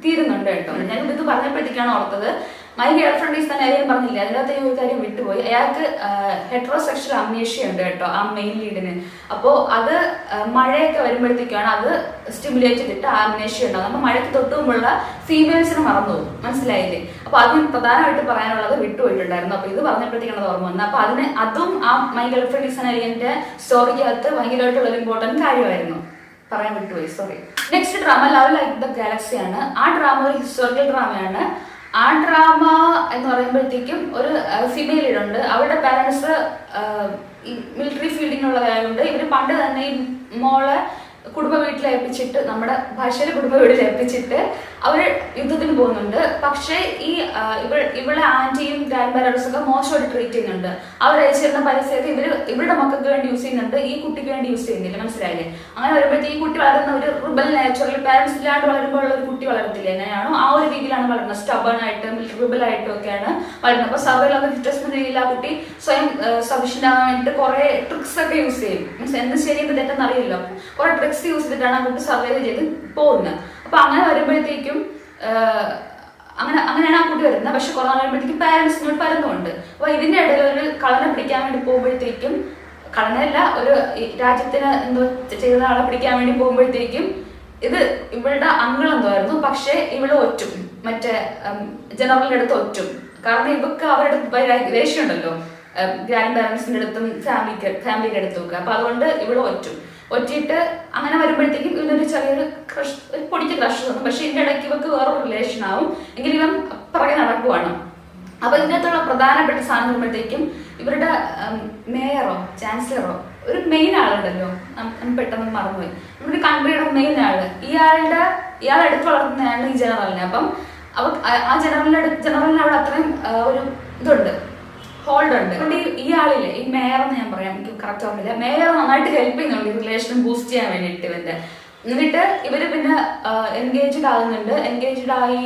തീരുന്നുണ്ട് കേട്ടോ. ഞാൻ ഇത് പറഞ്ഞപ്പോഴത്തേക്കാണ് ഓർത്തത്, മൈ ഗേൾ ഫ്രണ്ട് ഈസ് തന്നെ കാര്യം പറഞ്ഞില്ല, അതിനകത്ത് ഒരു കാര്യം വിട്ടുപോയി. അയാൾക്ക് ഹെറ്ററോസെക്ഷൽ അമ്നേഷ്യ ഉണ്ട് കേട്ടോ, ആ മെയിൻ ലീഡിന്. അപ്പോൾ അത് മഴയൊക്കെ വരുമ്പോഴത്തേക്കാണ് അത് സ്റ്റിമുലേറ്റ് ചെയ്തിട്ട് അമ്നേഷ്യ ഉണ്ടാകും. നമ്മൾ മഴയ്ക്ക് തൊട്ടുമുമ്പുള്ള ഫീമെയിൽസിന് മറന്നുപോകും, മനസ്സിലായില്ലേ? അപ്പൊ അതിന് പ്രധാനമായിട്ട് പറയാനുള്ളത് വിട്ടുപോയിട്ടുണ്ടായിരുന്നു. അപ്പൊ ഇത് പറഞ്ഞപ്പോഴത്തേക്കാണ് ഓർമ്മ വന്നത്. അപ്പൊ അതും ആ മൈ ഗേൾ ഫ്രണ്ട് ഈസ് തന്നെ സ്റ്റോറിക്കകത്ത് ഭയങ്കരമായിട്ടുള്ള ഒരു ഇമ്പോർട്ടന്റ് കാര്യമായിരുന്നു, പറയാൻ വിട്ടുപോയി, sorry. Next drama love like the Galaxy ആണ്. ആ ഡ്രാമ ഒരു ഹിസ്റ്റോറിക്കൽ ഡ്രാമയാണ്. ആ ഡ്രാമ എന്ന് പറയുമ്പോഴത്തേക്കും ഒരു ഫീമെയിൽ ലീഡുണ്ട്. അവരുടെ പാരന്റ്സ് മിലിറ്ററി ഫീൽഡിനുള്ളതായതുകൊണ്ട് ഇവര് പണ്ട് തന്നെ ഈ മോളെ കുടുംബ വീട്ടിൽ ഏൽപ്പിച്ചിട്ട്, നമ്മുടെ ഭാഷയിലെ കുടുംബ വീട്ടിൽ ഏൽപ്പിച്ചിട്ട് അവര് യുദ്ധത്തിന് പോകുന്നുണ്ട്. പക്ഷേ ഈ ഇവളെ ആന്റിയും ഗ്രാൻഡ് പാരന്റ്സും ഒക്കെ മോശമായിട്ട് ട്രീറ്റ് ചെയ്യുന്നുണ്ട്. അവർ അയച്ചിരുന്ന പൈസയൊക്കെ ഇവരുടെ മക്കൾക്ക് വേണ്ടി യൂസ് ചെയ്യുന്നുണ്ട്, ഈ കുട്ടിക്ക് വേണ്ടി യൂസ് ചെയ്യുന്നില്ല, മനസ്സിലായില്ലേ? അങ്ങനെ വരുമ്പോഴത്തേക്ക് ഈ കുട്ടി വളരുന്ന ഒരു റിബൽ നാച്ചുറൽ, പാരന്റ്സ് ഇല്ലാണ്ട് വളരുമ്പോൾ ഉള്ള ഒരു കുട്ടി വളരത്തില്ല, എങ്ങനെയാണോ ആ ഒരു രീതിയിലാണ് വളരുന്നത്. സ്റ്റബേൺ ആയിട്ടും റിബൽ ആയിട്ടും ഒക്കെയാണ് വളരുന്നത്. അപ്പൊ സർവൈവൽ ഓഫ് ഇൻട്രസ്റ്റ് രീതിയിൽ ആ കുട്ടി സ്വയം സഫീഷ്യന്റ് ആവാൻ വേണ്ടിയിട്ട് കുറെ ട്രിക്സ് ഒക്കെ യൂസ് ചെയ്യും. മീൻസ് എന്ത് ശരി എന്ത് തെറ്റെന്ന് അറിയില്ല, കുറെ ട്രിക്സ് യൂസ് ചെയ്തിട്ടാണ് ആ കുട്ടി സർവൈവ് ചെയ്ത് പോകുന്നത്. അപ്പൊ അങ്ങനെ വരുമ്പോഴത്തേക്കും അങ്ങനെയാണ് ആ കുട്ടി വരുന്നത്. പക്ഷെ കുറെ നാൾ കഴിയുമ്പോഴത്തേക്കും പാരന്റ്സിനോട് പരന്നുണ്ട്. അപ്പൊ ഇതിന്റെ ഇടയിൽ ഒരു കളനെ പിടിക്കാൻ വേണ്ടി പോകുമ്പോഴത്തേക്കും, കളനല്ല, ഒരു രാജ്യത്തിന് എന്തോ ചെയ്ത ആളെ പിടിക്കാൻ വേണ്ടി പോകുമ്പോഴത്തേക്കും ഇത് ഇവളുടെ അങ്കിൾ എന്തോ ആയിരുന്നു. പക്ഷെ ഇവള് ഒറ്റും, മറ്റേ ജനറലിന്റെ അടുത്ത് ഒറ്റും. കാരണം ഇവക്ക് അവരുടെ ദേഷ്യമുണ്ടല്ലോ ഗ്രാൻഡ് പാരന്റ്സിന്റെ അടുത്തും ഫാമിലിയുടെ അടുത്തും ഒക്കെ. അപ്പൊ അതുകൊണ്ട് ഇവള് ഒറ്റിയിട്ട് അങ്ങനെ വരുമ്പോഴത്തേക്കും ഇവനൊരു ചെറിയൊരു ക്രഷ്, ഒരു പൊടിക്ക് ക്രഷ് തോന്നും. പക്ഷെ ഇതിന്റെ ഇടയ്ക്ക് ഇവക്ക് വേറൊരു റിലേഷൻ ആവും, എങ്കിലും ഇവൻ പുറകെ നടക്കുവാണ്. അപ്പൊ ഇതിനകത്തുള്ള പ്രധാനപ്പെട്ട സാധനം വരുമ്പോഴത്തേക്കും ഇവരുടെ മേയറോ ചാൻസലറോ ഒരു മെയിൻ ആളുണ്ടല്ലോ, പെട്ടെന്ന് മറന്നുപോയി, നമ്മുടെ കൺട്രിയുടെ മെയിൻ ആള്, ഇയാളെ എടുത്ത് വളർത്തുന്നതാണ് ഈ ജനറലിനെ. അപ്പം ആ ജനറലിന് അവിടെ അത്രയും ഒരു ഇതുണ്ട്, ഹോൾഡ് ഉണ്ട്. അതുകൊണ്ട് ഈ ആളില്ലേ, ഈ മേയർ എന്ന് ഞാൻ പറയാം, എനിക്ക് കറക്റ്റ് ഓർമ്മയില്ല, മേയർ നന്നായിട്ട് ഹെൽപ്പ് ചെയ്യുന്നുണ്ട് ഈ റിലേഷൻ ബൂസ്റ്റ് ചെയ്യാൻ വേണ്ടിയിട്ട് ഇവന്റെ. എന്നിട്ട് ഇവര് പിന്നെ എൻഗേജ്ഡ് ആകുന്നുണ്ട്. എൻഗേജ്ഡ് ആയി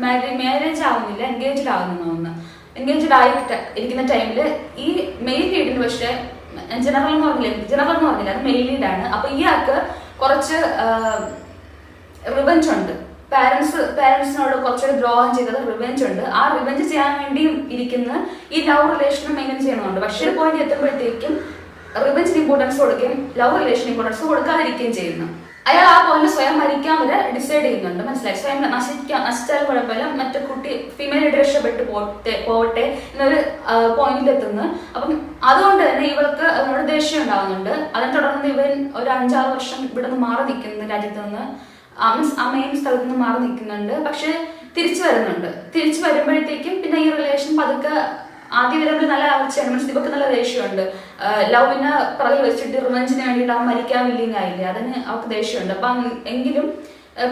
മാരേജ് ആവുന്നില്ല, എൻഗേജ്ഡ് ആകുന്നു. എൻഗേജ്ഡ് ആയി ഇരിക്കുന്ന ടൈമില് ഈ മെയിൻ ലീഡിന് പക്ഷെ ജനറൽ എന്ന് പറഞ്ഞില്ല, അത് മെയിൻ ലീഡാണ്. അപ്പൊ ഇയാൾക്ക് കുറച്ച് റിവെഞ്ച് ഉണ്ട്, പാരന്റ്സിനോട് കുറച്ചൊരു ദ്രോഹം ചെയ്തത് റിവെഞ്ച് ഉണ്ട്. ആ റിവെഞ്ച് ചെയ്യാൻ വേണ്ടി ഇരിക്കുന്ന ഈ ലവ് റിലേഷനും മെയിൻറ്റെയിൻ ചെയ്യുന്നുണ്ട്. പക്ഷെ ഒരു പോയിന്റ് എത്തുമ്പോഴത്തേക്കും റിവെഞ്ചിന് ഇമ്പോർട്ടൻസ് കൊടുക്കുകയും ലവ് റിലേഷൻ ഇമ്പോർട്ടൻസ് കൊടുക്കാതിരിക്കുകയും ചെയ്യുന്നു. അയാൾ ആ പോയിന്റ് സ്വയം മരിക്കാൻ വരെ ഡിസൈഡ് ചെയ്യുന്നുണ്ട്, മനസ്സിലായി? സ്വയം നശിച്ചാൽ കുഴപ്പമില്ല, മറ്റേ കുട്ടി ഫീമെയിൽ രക്ഷപ്പെട്ടു പോട്ടെ എന്നൊരു പോയിന്റിൽ എത്തുന്നു. അപ്പം അതുകൊണ്ട് തന്നെ ഇവൾക്ക് അതിനോട് ദേഷ്യം ഉണ്ടാകുന്നുണ്ട്. അതിനെ തുടർന്ന് ഇവൻ ഒരു 5-6 വർഷം ഇവിടെ നിന്ന് മാറി നിൽക്കുന്ന രാജ്യത്ത് നിന്ന് മീൻസ് അമ്മയും സ്ഥലത്ത് നിന്ന് മാറി നിൽക്കുന്നുണ്ട്. പക്ഷെ തിരിച്ചു വരുന്നുണ്ട്. തിരിച്ചു വരുമ്പോഴത്തേക്കും പിന്നെ ഈ റിലേഷൻ പതുക്കെ ആദ്യം വരുമ്പോൾ നല്ല ആവശ്യമാണ്. മീൻസ് ഇവർക്ക് നല്ല ദേഷ്യമുണ്ട്. ലവിനെ പുറകിൽ വെച്ചിട്ട് റിവെഞ്ചിന് വേണ്ടിയിട്ട് അവൻ മരിക്കാൻ വില്ലിങ് ആയില്ലേ, അതിന് അവർക്ക് ദേഷ്യമുണ്ട്. അപ്പം എങ്കിലും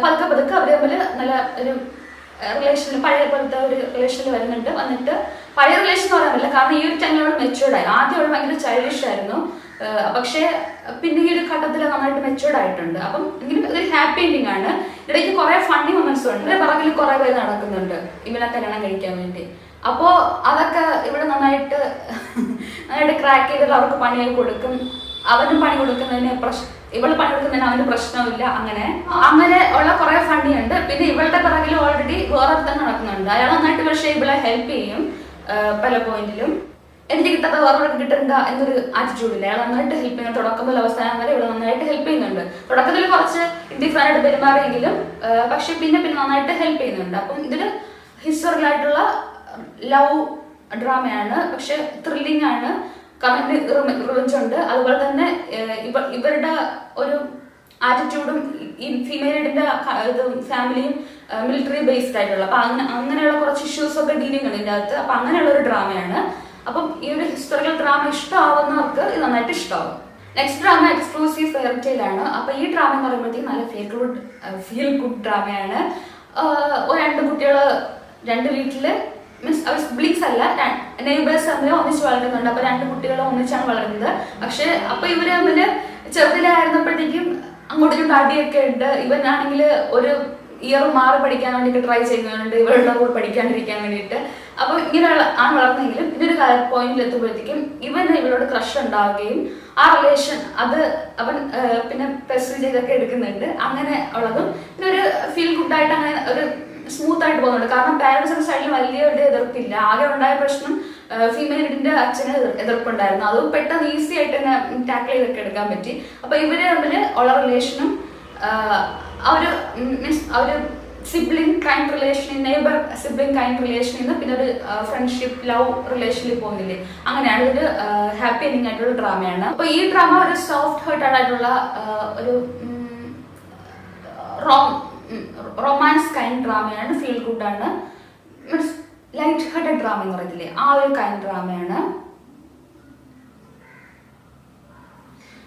പതുക്കെ പതുക്കെ അവർ തമ്മിൽ നല്ല ഒരു റിലേഷനിൽ പഴയ പോലത്തെ ഒരു റിലേഷനിൽ വരുന്നുണ്ട്. വന്നിട്ട് പഴയ റിലേഷൻ എന്ന് പറയാൻ പറ്റില്ല, കാരണം ഈ ഒരു ടൈമിൽ അവൾ മെച്ചുവേർഡ് ആയി. ആദ്യം അവൾ ഭയങ്കര ചൈൽഡിഷ് ആയിരുന്നു, പക്ഷേ പിന്നെ ഈ ഒരു ഘട്ടത്തിൽ നന്നായിട്ട് മെച്ചുവേർഡ് ആയിട്ടുണ്ട്. അപ്പം എങ്കിലും ഇതൊരു ഹാപ്പി എൻഡിങ് ആണ്. ഇടയ്ക്ക് കുറെ ഫണ്ണി മൊമെന്റ്സ് ഉണ്ട്. പുറകിൽ കുറെ പേര് നടക്കുന്നുണ്ട് ഇവനെ കല്യാണം കഴിക്കാൻ വേണ്ടി. അപ്പോ അതൊക്കെ ഇവിടെ നന്നായിട്ട് ക്രാക്ക് ചെയ്തിട്ട് അവർക്ക് പണിയായി കൊടുക്കും. അവനും പണി കൊടുക്കുന്നതിന് ഇവള് പണി കൊടുക്കുന്നതിന് അവന് പ്രശ്നമില്ല. അങ്ങനെ ഉള്ള കുറെ ഫണ്ണി ഉണ്ട്. പിന്നെ ഇവളുടെ പിറകിൽ ഓൾറെഡി വേറെ തന്നെ നടക്കുന്നുണ്ട്. അയാൾ നന്നായിട്ട് പക്ഷേ ഇവളെ ഹെൽപ്പ് ചെയ്യും പല പോയിന്റിലും. എനിക്ക് കിട്ടാത്ത വേറെ കിട്ടണ്ട എന്നൊരു ആറ്റിറ്റ്യൂഡില്ല. അയാൾ നന്നായിട്ട് ഹെൽപ്പ് ചെയ്യുന്നുണ്ട്. തുടക്കം മുതൽ അവസാനം വരെ ഇവിടെ നന്നായിട്ട് ഹെൽപ്പ് ചെയ്യുന്നുണ്ട്. തുടക്കത്തിൽ കുറച്ച് ഇൻഡിഫറൻ്റ് ആയിട്ട് പെരുമാറിയെങ്കിലും പക്ഷെ പിന്നെ നന്നായിട്ട് ഹെൽപ്പ് ചെയ്യുന്നുണ്ട്. അപ്പം ഇതൊരു ഹിസ്റ്റോറിക്കലായിട്ടുള്ള ലവ് ഡ്രാമയാണ്. പക്ഷെ ത്രില്ലിംഗ് ആണ്, റിവെഞ്ച് ഉണ്ട്. അതുപോലെ തന്നെ ഇവരുടെ ഒരു ആറ്റിറ്റ്യൂഡും ഈ ഫീമെയിലിന്റെ ഫാമിലിയും മിലിറ്ററി ബേസ്ഡ് ആയിട്ടുള്ള, അപ്പൊ അങ്ങനെയുള്ള കുറച്ച് ഇഷ്യൂസ് ഒക്കെ ഡീലിംഗ് ഉണ്ട് ഇതിന്റെ അകത്ത്. അപ്പൊ അങ്ങനെയുള്ള ഒരു ഡ്രാമയാണ്. അപ്പം ഈ ഒരു ഹിസ്റ്റോറിക്കൽ ഡ്രാമ ഇഷ്ടമാവുന്നവർക്ക് ഇത് നന്നായിട്ട് ഇഷ്ടമാവും. നെക്സ്റ്റ് ഡ്രാമ എക്സ്ക്ലൂസീവ് ഫെയർടെയിൽ ആണ്. അപ്പൊ ഈ ഡ്രാമ എന്ന് പറയുമ്പോഴത്തേക്കും നല്ല ഫീൽ ഗുഡ് ഡ്രാമയാണ്. രണ്ട് കുട്ടികൾ രണ്ട് വീട്ടില് മീൻസ് അവർ സിബ്ലിങ്സ് അല്ല, നെയ്ബേഴ്സ് തമ്മിൽ ഒന്നിച്ച് വളരുന്നുണ്ട്. അപ്പൊ രണ്ട് കുട്ടികൾ ഒന്നിച്ചാണ് വളരുന്നത്. പക്ഷെ അപ്പൊ ഇവര് തമ്മിൽ ചെറുതിലായിരുന്നപ്പോഴത്തേക്കും അങ്ങോട്ടും അടിയൊക്കെ ഉണ്ട്. ഇവനാണെങ്കിൽ ഒരു ഇയർ മാറി പഠിക്കാൻ വേണ്ടിയിട്ട് ട്രൈ ചെയ്യുന്നുണ്ട്, ഇവളുടെ കൂടെ പഠിക്കാണ്ടിരിക്കാൻ വേണ്ടിയിട്ട്. അപ്പൊ ഇങ്ങനെയുള്ള ആണ് വളർന്നെങ്കിലും ഇതൊരു പോയിന്റിൽ എത്തുമ്പോഴത്തേക്കും ഇവളോട് ക്രഷ് ഉണ്ടാവുകയും ആ റിലേഷൻ അത് അവൻ പിന്നെ പെർസ്യൂ ചെയ്തൊക്കെ എടുക്കുന്നുണ്ട്. അങ്ങനെ ഉള്ളതും ഇതൊരു ഫീൽ ഗുഡായിട്ട് അങ്ങനെ ഒരു സ്മൂത്ത് ആയിട്ട് പോകുന്നുണ്ട്. കാരണം പാരന്റ്സിന്റെ സൈഡിൽ വലിയൊരു എതിർപ്പില്ല. ആകെ ഉണ്ടായ പ്രശ്നം ഫീമെയിലിന്റെ അച്ഛന് എതിർപ്പുണ്ടായിരുന്നു. അത് പെട്ടെന്ന് ഈസി ആയിട്ട് തന്നെ ടാക്കിൾ ചെയ്തൊക്കെ എടുക്കാൻ പറ്റി. അപ്പൊ ഇവര് തമ്മിൽ ഉള്ള റിലേഷനും ഒരു sibling kind relation, neighbour sibling kind റിലേഷനിൽ നിന്ന് പിന്നെ ഒരു ഫ്രണ്ട്ഷിപ്പ് ലവ് റിലേഷനിൽ പോകുന്നില്ലേ, അങ്ങനെയാണ് ഒരു ഹാപ്പി എൻഡിങ് ആയിട്ടുള്ള ഡ്രാമയാണ്. അപ്പൊ ഈ ഡ്രാമ ഒരു സോഫ്റ്റ് ഹേർട്ടഡ് ആയിട്ടുള്ള ഒരു റൊമാൻസ് കൈൻഡ് ഡ്രാമയാണ്. ഫീൽ ഗുഡാണ്, മീൻസ് ലൈറ്റ് ഹാർട്ടഡ് ഡ്രാമ എന്ന് പറയത്തില്ലേ, ആ ഒരു കൈൻഡ് ഡ്രാമയാണ്.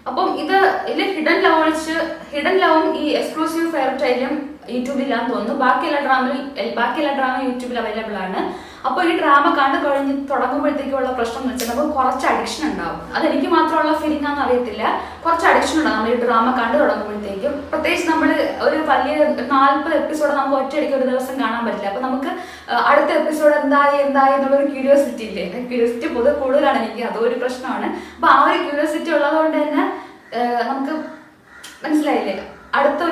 അപ്പം ഇതിൽ ഹിഡൻ ലവും ഈ എക്സ്ക്ലൂസീവ് ഫെയർടെയിലും യൂട്യൂബിലാന്ന് തോന്നുന്നു. ബാക്കി എല്ലാ ഡ്രാമ യൂട്യൂബിൽ അവൈലബിൾ ആണ്. അപ്പോൾ ഈ ഡ്രാമ കണ്ടു കഴിഞ്ഞ് തുടങ്ങുമ്പോഴത്തേക്കുള്ള പ്രശ്നം എന്ന് വെച്ചാൽ നമുക്ക് കുറച്ച് അഡിക്ഷൻ ഉണ്ടാവും. അതെനിക്ക് മാത്രമുള്ള ഫീലിംഗ് ആണെന്ന് അറിയത്തില്ല. കുറച്ച് അഡിക്ഷൻ ഉണ്ടാവും നമ്മൾ ഈ ഡ്രാമ കണ്ടു തുടങ്ങുമ്പോഴത്തേക്കും. പ്രത്യേകിച്ച് നമ്മൾ ഒരു വലിയ 40 എപ്പിസോഡ് നമുക്ക് ഒറ്റയടിക്ക് ഒരു ദിവസം കാണാൻ പറ്റില്ല. അപ്പൊ നമുക്ക് അടുത്ത എപ്പിസോഡ് എന്തായി എന്നുള്ളൊരു ക്യൂരിയോസിറ്റി ഇല്ലേ, ക്യൂരിയോസിറ്റി പൊതുവെ കൂടുതലാണ് എനിക്ക്, അതൊരു പ്രശ്നമാണ്. അപ്പൊ ആ ഒരു ക്യൂരിയോസിറ്റി ഉള്ളതുകൊണ്ട് തന്നെ നമുക്ക് മനസ്സിലായില്ലേ, അടുത്ത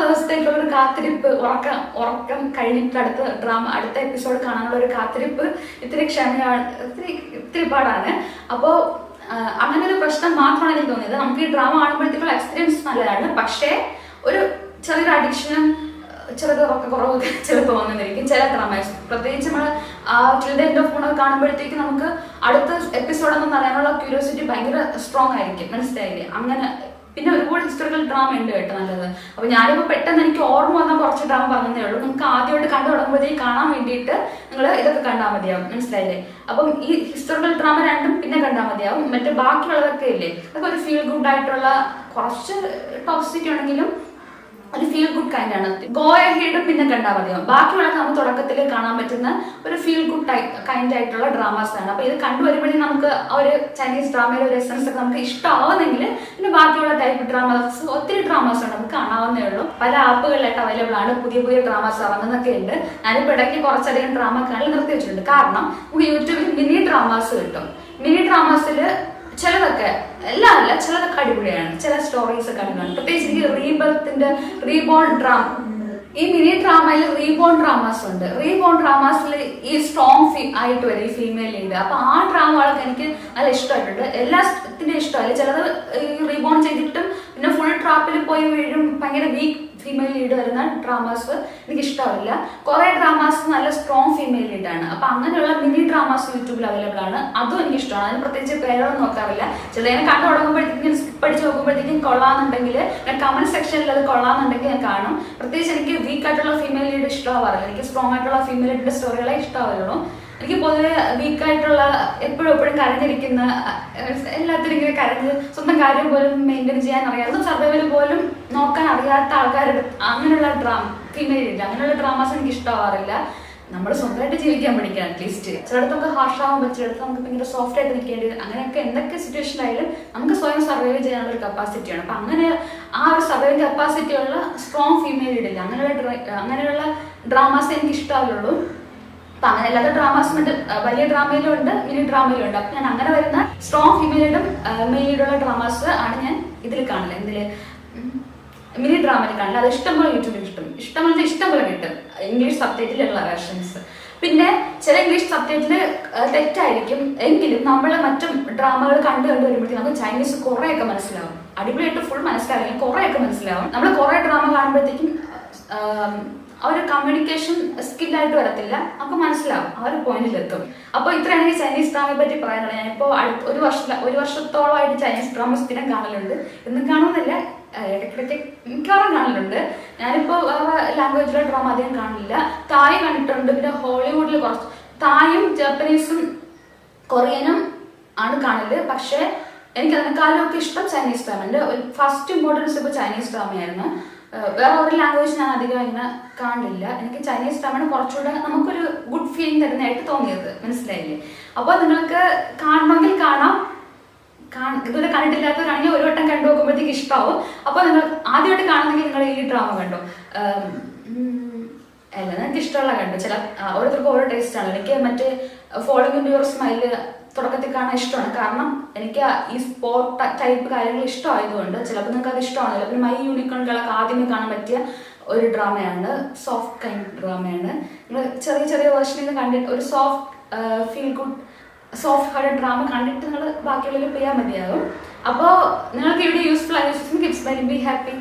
ദിവസത്തേക്കുള്ള ഒരു കാത്തിരിപ്പ്, ഉറക്കം കഴിഞ്ഞിട്ട് അടുത്ത എപ്പിസോഡ് കാണാനുള്ള ഒരു കാത്തിരിപ്പ് ഇത്തിരി പാടാണ്. അപ്പോൾ അങ്ങനെ ഒരു പ്രശ്നം മാത്രമാണ് എനിക്ക് തോന്നിയത്. നമുക്ക് ഈ ഡ്രാമ കാണുമ്പോഴത്തേക്കുള്ള എക്സ്പീരിയൻസ് നല്ലതാണ്, പക്ഷേ ഒരു ചെറിയൊരു അഡിക്ഷനും ചെറുത് ഉറക്കക്കുറവൊക്കെ ചിലപ്പോൾ വന്നിരിക്കും ചില ഡ്രാമാസ്. പ്രത്യേകിച്ച് നമ്മൾ till the end of moon കാണുമ്പോഴത്തേക്ക് നമുക്ക് അടുത്ത എപ്പിസോഡ് എന്ന് പറയാനുള്ള ക്യൂരിയോസിറ്റി ഭയങ്കര സ്ട്രോങ് ആയിരിക്കും, മനസ്സിലായില്ലേ. അങ്ങനെ പിന്നെ ഒരുപാട് ഹിസ്റ്റോറിക്കൽ ഡ്രാമ ഉണ്ട് കേട്ടോ നല്ലത്. അപ്പൊ ഞാനിപ്പോ പെട്ടെന്ന് എനിക്ക് ഓർമ്മ വന്ന കുറച്ച് ഡ്രാമ പറഞ്ഞതേ ഉള്ളൂ. നിങ്ങൾക്ക് ആദ്യമായിട്ട് കണ്ടു തുടങ്ങുമ്പോഴത്തേക്ക് കാണാൻ വേണ്ടിയിട്ട് നിങ്ങൾ ഇതൊക്കെ കണ്ടാൽ മതിയാവും, മനസ്സിലായില്ലേ. അപ്പം ഈ ഹിസ്റ്റോറിക്കൽ ഡ്രാമ രണ്ടും പിന്നെ കണ്ടാൽ മതിയാവും. മറ്റേ ബാക്കിയുള്ളതൊക്കെ ഇല്ലേ, അതൊക്കെ ഒരു ഫീൽ ഗുഡ് ആയിട്ടുള്ള കുറച്ച് ടോക്സിക് ആണെങ്കിലും ഒരു ഫീൽ ഗുഡ് കൈൻഡ് ആണ്. ഗോ ഹെയ്ഡും പിന്നെ കണ്ടാൽ മതിയാവും. ബാക്കിയുള്ള നമുക്ക് തുടക്കത്തിൽ കാണാൻ പറ്റുന്ന ഒരു ഫീൽ ഗുഡ് കൈൻഡ് ആയിട്ടുള്ള ഡ്രാമാസ് ആണ്. അപ്പൊ ഇത് കണ്ടുവരുമ്പോഴേ നമുക്ക് ഒരു ചൈനീസ് ഡ്രാമയുടെ ഒരു എസൻസ് ഒക്കെ നമുക്ക് ഇഷ്ടമാവുന്നെങ്കിൽ പിന്നെ ബാക്കിയുള്ള ടൈപ്പ് ഡ്രാമാസ് ഒത്തിരി ഡ്രാമാസ് ഉണ്ട്, നമുക്ക് കാണാവുന്നേ ഉള്ളൂ. പല ആപ്പുകളിലായിട്ട് അവൈലബിൾ ആണ്, പുതിയ ഡ്രാമാസ് ഇറങ്ങുന്നൊക്കെ ഉണ്ട്. ഞാനിപ്പോൾ ഇടയ്ക്ക് കുറച്ചധികം ഡ്രാമ കാണൽ നിർത്തി വെച്ചിട്ടുണ്ട്. കാരണം നമുക്ക് യൂട്യൂബിൽ മിനി ഡ്രാമാസ് കിട്ടും. മിനി ഡ്രാമാസിൽ ചിലതൊക്കെ എല്ലാം അല്ല, ചിലതൊക്കെ അടിപൊളിയാണ്, ചില സ്റ്റോറീസ് ഒക്കെ അടിപൊളിയാണ്. പ്രത്യേകിച്ച് റീബോൺ ഡ്രാമ, ഈ മിനി ഡ്രാമയിൽ റീബോൺ ഡ്രാമാസ് ഉണ്ട്. റീബോൺ ഡ്രാമാസിൽ ഈ സ്ട്രോങ് ആയിട്ട് വരും ഈ ഫീമെയിൽ ലീഡ്. അപ്പൊ ആ ഡ്രാമകളൊക്കെ എനിക്ക് നല്ല ഇഷ്ടമായിട്ടുണ്ട്. എല്ലാത്തിൻ്റെ ഇഷ്ടമല്ല, ചിലത് ഈ റീബോൺ ചെയ്തിട്ടും പിന്നെ ഫുൾ ട്രാപ്പിൽ പോയി വീഴും, ഭയങ്കര വീക്ക് ഫീമെയിൽ ലീഡ് വരുന്ന ഡ്രാമാസ് എനിക്ക് ഇഷ്ടമില്ല. കുറെ ഡ്രാമാസ് നല്ല സ്ട്രോങ് ഫീമെയിൽ ലീഡാണ്. അപ്പൊ അങ്ങനെയുള്ള മിനി ഡ്രാമാസ് യൂട്യൂബിൽ അവൈലബിൾ ആണ്. അതും എനിക്ക് ഇഷ്ടമാണ്. അതിന് പ്രത്യേകിച്ച് പേരൊന്നും നോക്കാറില്ല. ചിലതിനെ കണ്ടു തുടങ്ങുമ്പോഴത്തേക്കും സ്കിപ്പ് അടിച്ച് നോക്കുമ്പോഴത്തേക്കും കൊള്ളാന്നുണ്ടെങ്കിൽ ഞാൻ കമന്റ് സെക്ഷനിൽ അത് കൊള്ളാന്നുണ്ടെങ്കിൽ ഞാൻ കാണും. പ്രത്യേകിച്ച് എനിക്ക് വീക്ക് ആയിട്ടുള്ള ഫീമെയിൽ ലീഡ് ഇഷ്ടമാവാറില്ല. എനിക്ക് സ്ട്രോങ് ആയിട്ടുള്ള ഫീമെയിൽ ലീഡിന്റെ സ്റ്റോറികളെ ഇഷ്ടമാവുള്ളൂ. എനിക്ക് പൊതുവെ വീക്കായിട്ടുള്ള എപ്പോഴും കരഞ്ഞിരിക്കുന്ന, എല്ലാത്തിനും ഇങ്ങനെ കരഞ്ഞ് സ്വന്തം കാര്യം പോലും മെയിൻറ്റെയിൻ ചെയ്യാൻ അറിയാത്ത, സർവൈവൽ പോലും നോക്കാൻ അറിയാത്ത ആൾക്കാരുടെ അങ്ങനെയുള്ള ഫീമെയിൽ ഇല്ല. അങ്ങനെയുള്ള ഡ്രാമാസ് എനിക്ക് ഇഷ്ടമാവാറില്ല. നമ്മൾ സ്വന്തമായിട്ട് ജീവിക്കാൻ പഠിക്കാം. അറ്റ്ലീസ്റ്റ് ചിലടത്ത് നമുക്ക് ഹാർഷ് ആവാൻ പറ്റും, ചിലടത്ത് നമുക്ക് ഭയങ്കര സോഫ്റ്റ് ആയിട്ട് നിൽക്കേണ്ടി വരും. അങ്ങനെയൊക്കെ എന്തൊക്കെ സിറ്റുവേഷൻ ആയാലും നമുക്ക് സ്വയം സർവൈവ് ചെയ്യാനുള്ള ഒരു കപ്പാസിറ്റിയാണ്. അപ്പൊ അങ്ങനെ ആ ഒരു സർവൈവ് കപ്പാസിറ്റി ഉള്ള സ്ട്രോങ് ഫീമെയിൽ ഇടില്ല. അങ്ങനെയുള്ള ഡ്രാമാസ് എനിക്ക് ഇഷ്ടമാവുള്ളൂ. അപ്പൊ അങ്ങനെ അല്ലാത്ത ഡ്രാമാസും ഉണ്ട്, വലിയ ഡ്രാമയിലും ഉണ്ട്, മിനി ഡ്രാമയിലും ഉണ്ട്. അപ്പൊ ഞാൻ അങ്ങനെ വരുന്ന സ്ട്രോങ് ഫീമെയിലും മെയിലുള്ള ഡ്രാമാസ് ആണ് ഞാൻ ഇതിൽ കാണില്ല. ഇതില് മിനി ഡ്രാമയിൽ കാണില്ല. അത് ഇഷ്ടംപോലെ യൂട്യൂബിൽ ഇഷ്ടംപോലെ കിട്ടും ഇംഗ്ലീഷ് സബ്ടൈറ്റിലുള്ള വേർഷൻസ്. പിന്നെ ചില ഇംഗ്ലീഷ് സബ്ടൈറ്റിൽ തെറ്റായിരിക്കും എങ്കിലും നമ്മൾ മറ്റു ഡ്രാമകൾ കണ്ടു വരുമ്പോഴത്തേക്കും നമുക്ക് ചൈനീസ് കുറെയൊക്കെ മനസ്സിലാവും. അടിപൊളിയായിട്ട് ഫുൾ മനസ്സിലാവില്ല, കുറെയൊക്കെ മനസ്സിലാവും. നമ്മൾ കുറെ ഡ്രാമ കാണുമ്പോഴത്തേക്കും ആ ഒരു കമ്മ്യൂണിക്കേഷൻ സ്കില്ലായിട്ട് വരത്തില്ല, നമുക്ക് മനസ്സിലാവും, ആ ഒരു പോയിന്റിലെത്തും. അപ്പൊ ഇത്രയാണ് ഈ ചൈനീസ് ഡ്രാമയെ പറ്റി പറയാനുള്ളത്. ഞാനിപ്പോ ഒരു വർഷത്തോളമായിട്ട് ചൈനീസ് ഡ്രാമ സ്ഥിരം കാണലുണ്ട്. എന്നും കാണുന്നില്ല, ഇടയ്ക്കിടയ്ക്ക് മിക്കവാറും കാണലുണ്ട്. ഞാനിപ്പോ വേറെ ലാംഗ്വേജിലുള്ള ഡ്രാമ അധികം കാണില്ല. തായ് കണ്ടിട്ടുണ്ട്, പിന്നെ ഹോളിവുഡിൽ കുറച്ച് തായും ജാപ്പനീസും കൊറിയനും ആണ് കാണല്. പക്ഷെ എനിക്ക് അതിനെക്കാളും ഒക്കെ ഇഷ്ടം ചൈനീസ് ഡ്രാമ. എൻ്റെ ഫസ്റ്റ് ഇമ്പോർട്ടൻസ് ഇപ്പോൾ ചൈനീസ് ഡ്രാമയായിരുന്നു. വേറെ ഒരു ലാംഗ്വേജ് ഞാൻ അധികം ഇങ്ങനെ കാണില്ല. എനിക്ക് ചൈനീസ് ഡ്രാമയാണ് കുറച്ചുകൂടെ നമുക്കൊരു ഗുഡ് ഫീലിംഗ് തരുന്നതായിട്ട് തോന്നിയത്. മനസ്സിലായില്ലേ? അപ്പോൾ നിങ്ങൾക്ക് കാണണമെങ്കിൽ കാണാം. ഇതുവരെ കണ്ടിട്ടില്ലാത്തവരാണെങ്കിൽ ഒരു വട്ടം കണ്ടു നോക്കുമ്പോഴത്തേക്ക് ഇഷ്ടമാവും. അപ്പോൾ നിങ്ങൾ ആദ്യമായിട്ട് കാണുന്നെങ്കിൽ നിങ്ങൾ ഈ ഡ്രാമ കണ്ടോ. അല്ല, നിങ്ങൾക്ക് ഇഷ്ടമുള്ള കണ്ടു. ചില ഓരോരുത്തർക്കും ഓരോ ടേസ്റ്റ് ആണ്. എനിക്ക് മറ്റേ ഫോളോയിങ് ഇൻ യുവർ സ്മൈൽ തുടക്കത്തിൽ കാണാൻ ഇഷ്ടമാണ്. കാരണം എനിക്ക് ഈ സ്പോർട്ട് ടൈപ്പ് കാര്യങ്ങൾ ഇഷ്ടമായതുകൊണ്ട്. ചിലപ്പോൾ നിങ്ങൾക്ക് അത് ഇഷ്ടമാണ്. പിന്നെ മൈ യൂണിക്കോണുകളൊക്കെ ആദ്യമേ കാണാൻ പറ്റിയ ഒരു ഡ്രാമയാണ്. Soft kind ഡ്രാമയാണ്. നിങ്ങൾ ചെറിയ വേർഷനിൽ നിന്ന് കണ്ടിട്ട് ഒരു feel good soft hard drama കണ്ടിട്ട് നിങ്ങൾ ബാക്കിയുള്ളതിൽ ചെയ്യാൻ മതിയാകും. അപ്പോൾ നിങ്ങൾക്ക് ഇവിടെ യൂസ്ഫുൾ ആയി. Kids bye be happy.